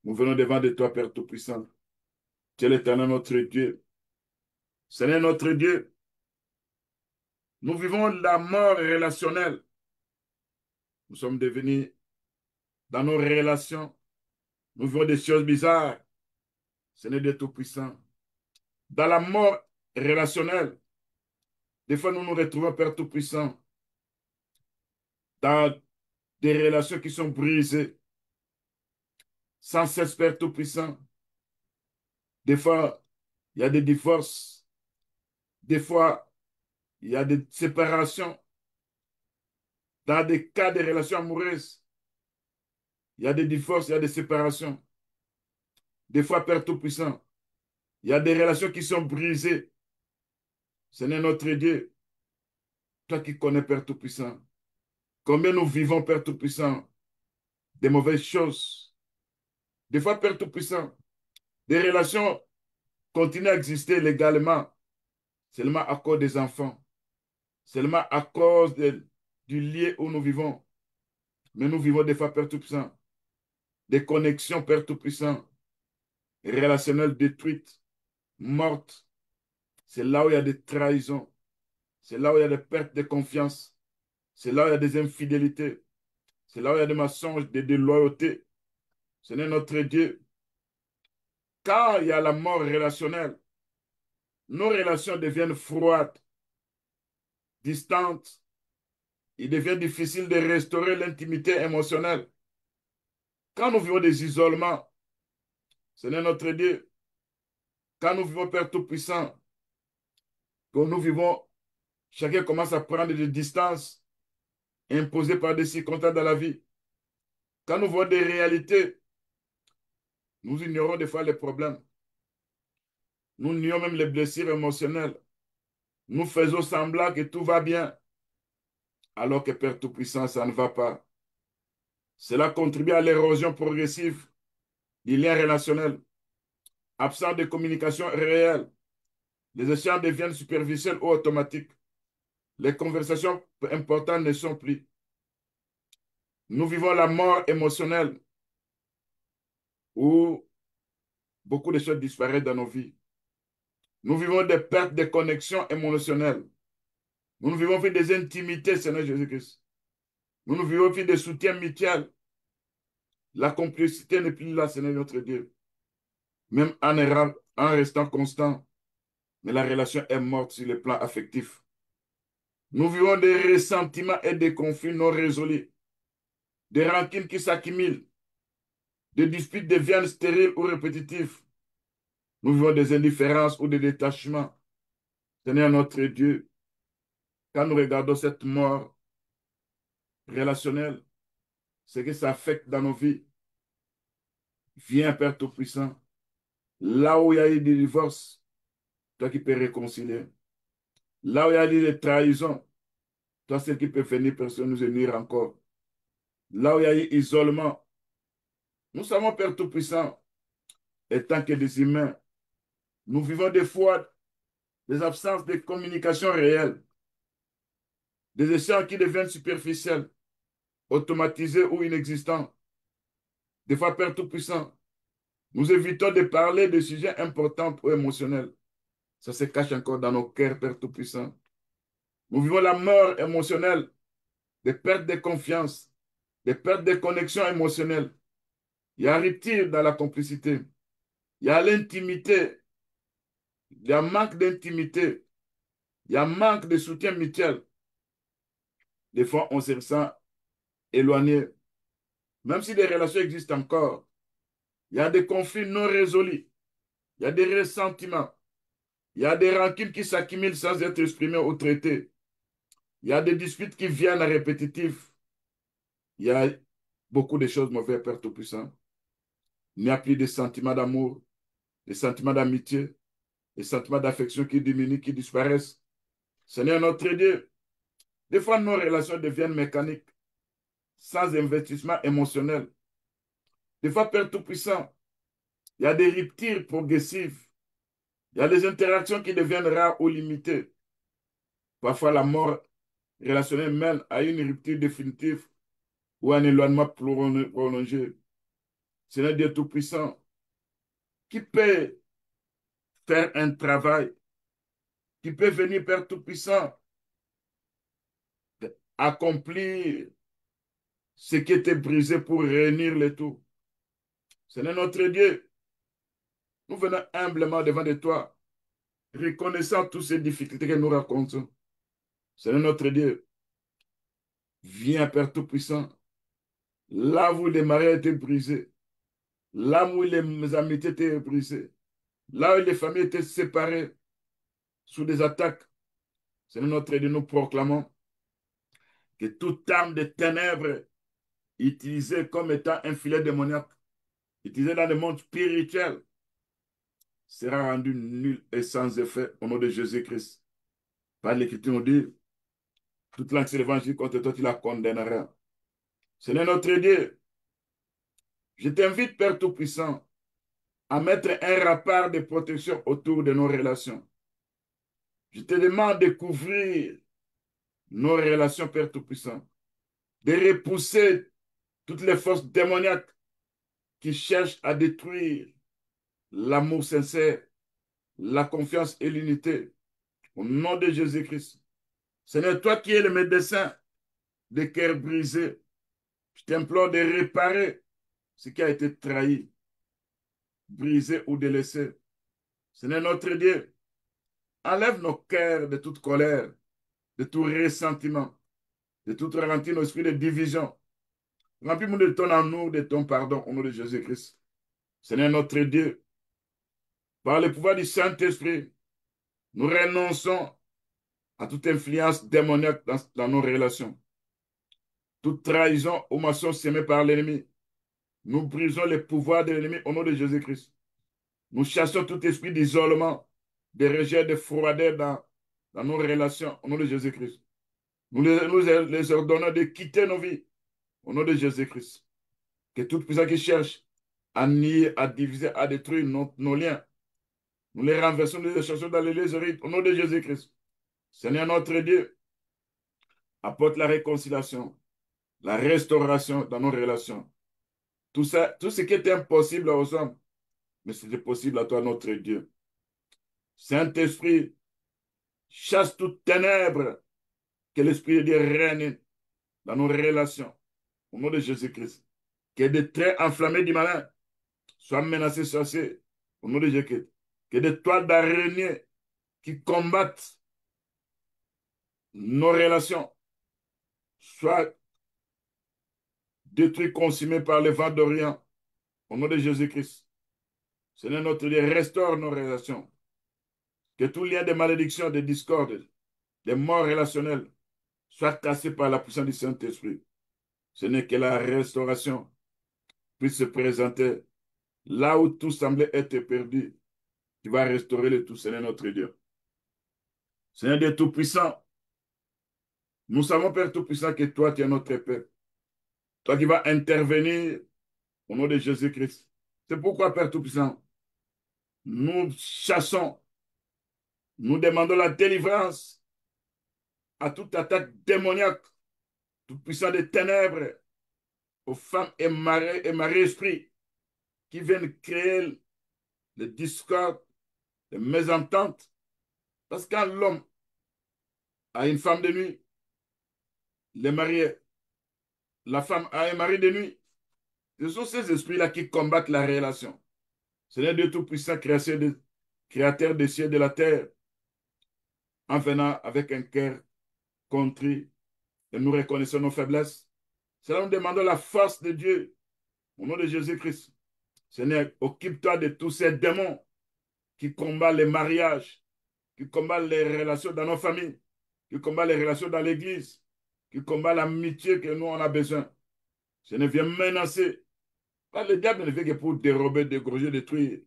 nous venons devant de toi, Père Tout-Puissant. Tu es l'Éternel notre Dieu. Seigneur notre Dieu, nous vivons la mort relationnelle. Nous sommes devenus, dans nos relations, nous vivons des choses bizarres. Seigneur Dieu Tout-Puissant. Dans la mort relationnelle, des fois nous nous retrouvons, Père Tout-Puissant, dans des relations qui sont brisées, sans cesse, Père Tout-Puissant. Des fois, il y a des divorces. Des fois, il y a des séparations. Dans des cas de relations amoureuses, il y a des divorces, il y a des séparations. Des fois, Père Tout-Puissant, il y a des relations qui sont brisées. Seigneur notre Dieu, toi qui connais, Père Tout-Puissant, combien nous vivons, Père Tout-Puissant, des mauvaises choses. Des fois, Père Tout-Puissant, des relations continuent à exister légalement, seulement à cause des enfants, seulement à cause du lieu où nous vivons. Mais nous vivons des fois, Père Tout-Puissant, des connexions, Père Tout-Puissant, relationnelles détruites, mortes. C'est là où il y a des trahisons. C'est là où il y a des pertes de confiance. C'est là où il y a des infidélités. C'est là où il y a des mensonges, des déloyautés. Seigneur notre Dieu, quand il y a la mort relationnelle, nos relations deviennent froides, distantes. Il devient difficile de restaurer l'intimité émotionnelle. Quand nous vivons des isolements, Seigneur notre Dieu, quand nous vivons, Père Tout-Puissant, quand nous vivons, chacun commence à prendre des distances imposées par des circonstances dans la vie. Quand nous voyons des réalités, nous ignorons des fois les problèmes. Nous nions même les blessures émotionnelles. Nous faisons semblant que tout va bien, alors que Père Tout-Puissant, ça ne va pas. Cela contribue à l'érosion progressive du lien relationnel. Absent de communication réelle, les échanges deviennent superficiels ou automatiques. Les conversations importantes ne sont plus. Nous vivons la mort émotionnelle où beaucoup de choses disparaissent dans nos vies. Nous vivons des pertes de connexion émotionnelle. Nous vivons vie des intimités, Seigneur Jésus-Christ. Nous vivons vie des soutiens mutuels. La complicité n'est plus là, Seigneur notre Dieu. Même en restant constant, mais la relation est morte sur le plan affectif. Nous vivons des ressentiments et des conflits non résolus, des rancines qui s'accumulent, des disputes deviennent stériles ou répétitives. Nous vivons des indifférences ou des détachements. Seigneur notre Dieu, quand nous regardons cette mort relationnelle, ce que ça affecte dans nos vies, viens, Père Tout-Puissant. Là où il y a eu des divorces, toi qui peux réconcilier. Là où il y a eu des trahisons, toi, celle qui peut venir personne nous unir encore. Là où il y a eu isolement, nous savons, Père Tout-Puissant, étant que des humains, nous vivons des fois des absences de communication réelle, des échanges qui deviennent superficiels, automatisés ou inexistants. Des fois, Père Tout-Puissant, nous évitons de parler de sujets importants ou émotionnels. Ça se cache encore dans nos cœurs, Père Tout-Puissant. Nous vivons la mort émotionnelle, des pertes de confiance, des pertes de connexion émotionnelle. Il y a un rupture dans la complicité. Il y a l'intimité. Il y a un manque d'intimité. Il y a un manque de soutien mutuel. Des fois, on se sent éloigné. Même si des relations existent encore, il y a des conflits non résolus. Il y a des ressentiments. Il y a des rancunes qui s'accumulent sans être exprimées ou traitées. Il y a des disputes qui viennent à répétitives. Il y a beaucoup de choses mauvaises, Père Tout-Puissant. Il n'y a plus de sentiments d'amour, de sentiments d'amitié, de sentiments d'affection qui diminuent, qui disparaissent. Seigneur notre Dieu, des fois nos relations deviennent mécaniques, sans investissement émotionnel. Des fois, Père Tout-Puissant, il y a des ruptures progressives. Il y a des interactions qui deviennent rares ou limitées. Parfois, la mort relationnelle mène à une rupture définitive ou à un éloignement prolongé. Seigneur Dieu Tout-Puissant, qui peut faire un travail, qui peut venir, Père Tout-Puissant, accomplir ce qui était brisé pour réunir le tout. Seigneur notre Dieu, nous venons humblement devant de toi, reconnaissant toutes ces difficultés que nous racontons. Seigneur notre Dieu, viens, Père Tout-Puissant, là où les mariages étaient brisés, là où les amitiés étaient brisées, là où les familles étaient séparées sous des attaques. Seigneur notre Dieu, nous proclamons que toute arme de ténèbres utilisée comme étant un filet démoniaque, utilisée dans le monde spirituel, sera rendue nulle et sans effet au nom de Jésus-Christ. Par l'Écriture nous dit, toute langue l'évangile contre toi, tu la condamneras. Seigneur notre Dieu, je t'invite, Père Tout-Puissant, à mettre un rempart de protection autour de nos relations. Je te demande de couvrir nos relations, Père Tout-Puissant, de repousser toutes les forces démoniaques qui cherchent à détruire l'amour sincère, la confiance et l'unité. Au nom de Jésus-Christ. Seigneur, toi qui es le médecin des cœurs brisés, je t'implore de réparer ce qui a été trahi, brisé ou délaissé. Seigneur notre Dieu, enlève nos cœurs de toute colère, de tout ressentiment, de toute ralentie, nos esprits de division. Remplis-nous de ton amour, de ton pardon au nom de Jésus-Christ. Seigneur notre Dieu, par le pouvoir du Saint-Esprit, nous renonçons à toute influence démoniaque dans nos relations. Toute trahison ou mensonge sémée par l'ennemi. Nous brisons les pouvoirs de l'ennemi au nom de Jésus-Christ. Nous chassons tout esprit d'isolement, de rejet, de froideur dans nos relations au nom de Jésus-Christ. Nous les ordonnons de quitter nos vies au nom de Jésus-Christ. Que toute puissance qui cherche à nier, à diviser, à détruire nos liens, nous les renversons, nous les chassons dans les lézerites au nom de Jésus-Christ. Seigneur notre Dieu, apporte la réconciliation, la restauration dans nos relations. Tout ça, tout ce qui est impossible aux hommes, mais c'est possible à toi, notre Dieu. Saint-Esprit, chasse toute ténèbres Que l'Esprit de Dieu règne dans nos relations. Au nom de Jésus-Christ. Que des traits enflammés du malin soient menacés, chassés. Au nom de Jésus-Christ. Que des toiles d'araignée qui combattent nos relations soient détruits, consumés par le vent d'Orient. Au nom de Jésus-Christ. Seigneur notre Dieu, restaure nos relations. Que tout lien de malédiction, de discorde, de mort relationnelle soit cassé par la puissance du Saint-Esprit. Ce n'est que la restauration puisse se présenter là où tout semblait être perdu. Tu vas restaurer le tout, Seigneur notre Dieu. Seigneur Dieu Tout-Puissant, nous savons, Père Tout-Puissant, que toi, tu es notre Père. Toi qui vas intervenir au nom de Jésus-Christ. C'est pourquoi, Père Tout-Puissant, nous chassons, nous demandons la délivrance à toute attaque démoniaque, Tout-Puissant des ténèbres, aux femmes et maris esprits qui viennent créer le discorde, les mésententes. Parce que quand l'homme a une femme de nuit, les mariés, la femme a un mari de nuit, ce sont ces esprits-là qui combattent la relation. Seigneur Dieu Tout-Puissant, créateur des cieux et de la terre, en venant avec un cœur contrit et nous reconnaissons nos faiblesses. Seigneur, nous demandons la force de Dieu au nom de Jésus-Christ. Seigneur, occupe-toi de tous ces démons qui combattent les mariages, qui combattent les relations dans nos familles, qui combattent les relations dans l'Église, qui combattent l'amitié que nous on a besoin. Seigneur, viens menacer. Pas le diable ne fait que pour dérober, dégorger, détruire.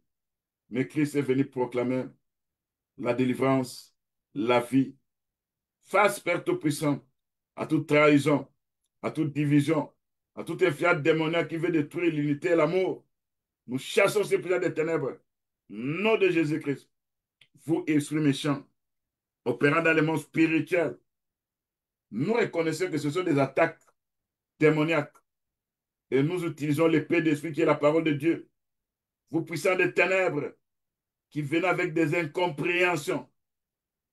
Mais Christ est venu proclamer la délivrance, la vie. Face, Père Tout-Puissant, à toute trahison, à toute division, à toute influence démoniaque qui veut détruire l'unité et l'amour. Nous chassons ces puissants des ténèbres. Nom de Jésus-Christ. Vous, esprits méchants, opérant dans les mondes spirituels, nous reconnaissons que ce sont des attaques démoniaques. Et nous utilisons l'épée d'esprit qui est la parole de Dieu. Vous, puissants des ténèbres, qui venez avec des incompréhensions,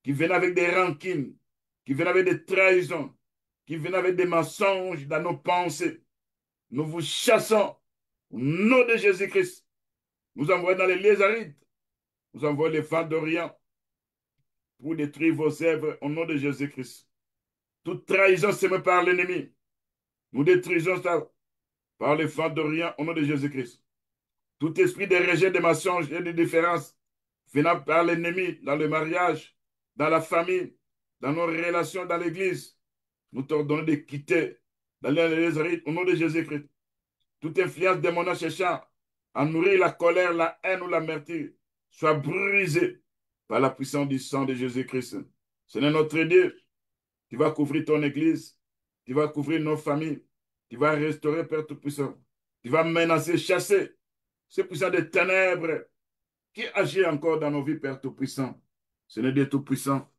qui viennent avec des rancines, qui viennent avec des trahisons, qui viennent avec des mensonges dans nos pensées. Nous vous chassons au nom de Jésus-Christ. Nous envoyons dans les lieux arides. Nous envoyons les vents d'Orient pour détruire vos œuvres au nom de Jésus-Christ. Toute trahison semée par l'ennemi, nous détruisons ça par les vents d'Orient au nom de Jésus-Christ. Tout esprit de rejet, de mensonges et de différence venant par l'ennemi dans le mariage, dans la famille, dans nos relations dans l'Église, nous t'ordonnons de quitter dans les arides au nom de Jésus-Christ. Toute influence démoniaque cherchant à nourrir la colère, la haine ou l'amertume soit brisée par la puissance du sang de Jésus-Christ. Seigneur notre Dieu, tu vas couvrir ton Église, tu vas couvrir nos familles, tu vas restaurer, Père Tout-Puissant, tu vas menacer, chasser ces puissants des ténèbres qui agit encore dans nos vies, Père Tout-Puissant. Seigneur Dieu Tout-Puissant,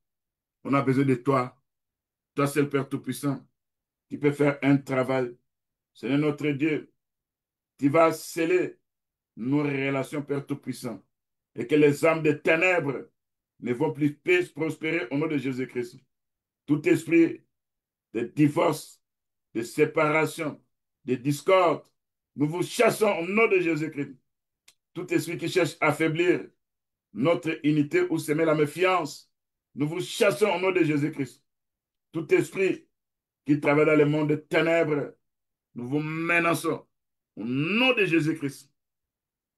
on a besoin de toi. Toi seul, Père Tout-Puissant, qui peut faire un travail. Seigneur notre Dieu, tu vas sceller nos relations, Père Tout-Puissant, et que les âmes des ténèbres ne vont plus prospérer au nom de Jésus-Christ. Tout esprit de divorce, de séparation, de discorde, nous vous chassons au nom de Jésus-Christ. Tout esprit qui cherche à affaiblir notre unité ou semer la méfiance, nous vous chassons au nom de Jésus-Christ. Tout esprit qui travaille dans le monde des ténèbres, nous vous menaçons au nom de Jésus-Christ.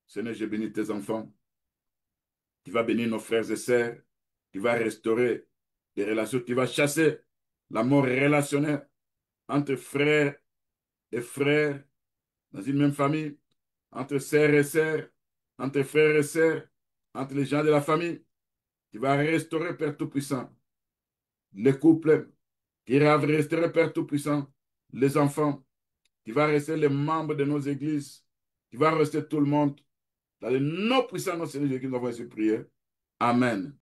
Seigneur, je bénis tes enfants. Tu vas bénir nos frères et sœurs. Tu vas restaurer des relations. Tu vas chasser la mort relationnelle entre frères et frères dans une même famille, entre sœurs et sœurs, entre frères et sœurs, entre les gens de la famille. Tu vas restaurer, Père Tout-Puissant, les couples. Tu vas restaurer, Père Tout-Puissant, les enfants. Tu vas rester les membres de nos églises. Tu vas rester tout le monde. Dans le nom puissant de notre Seigneur Jésus, nous avons ainsi prié. Amen.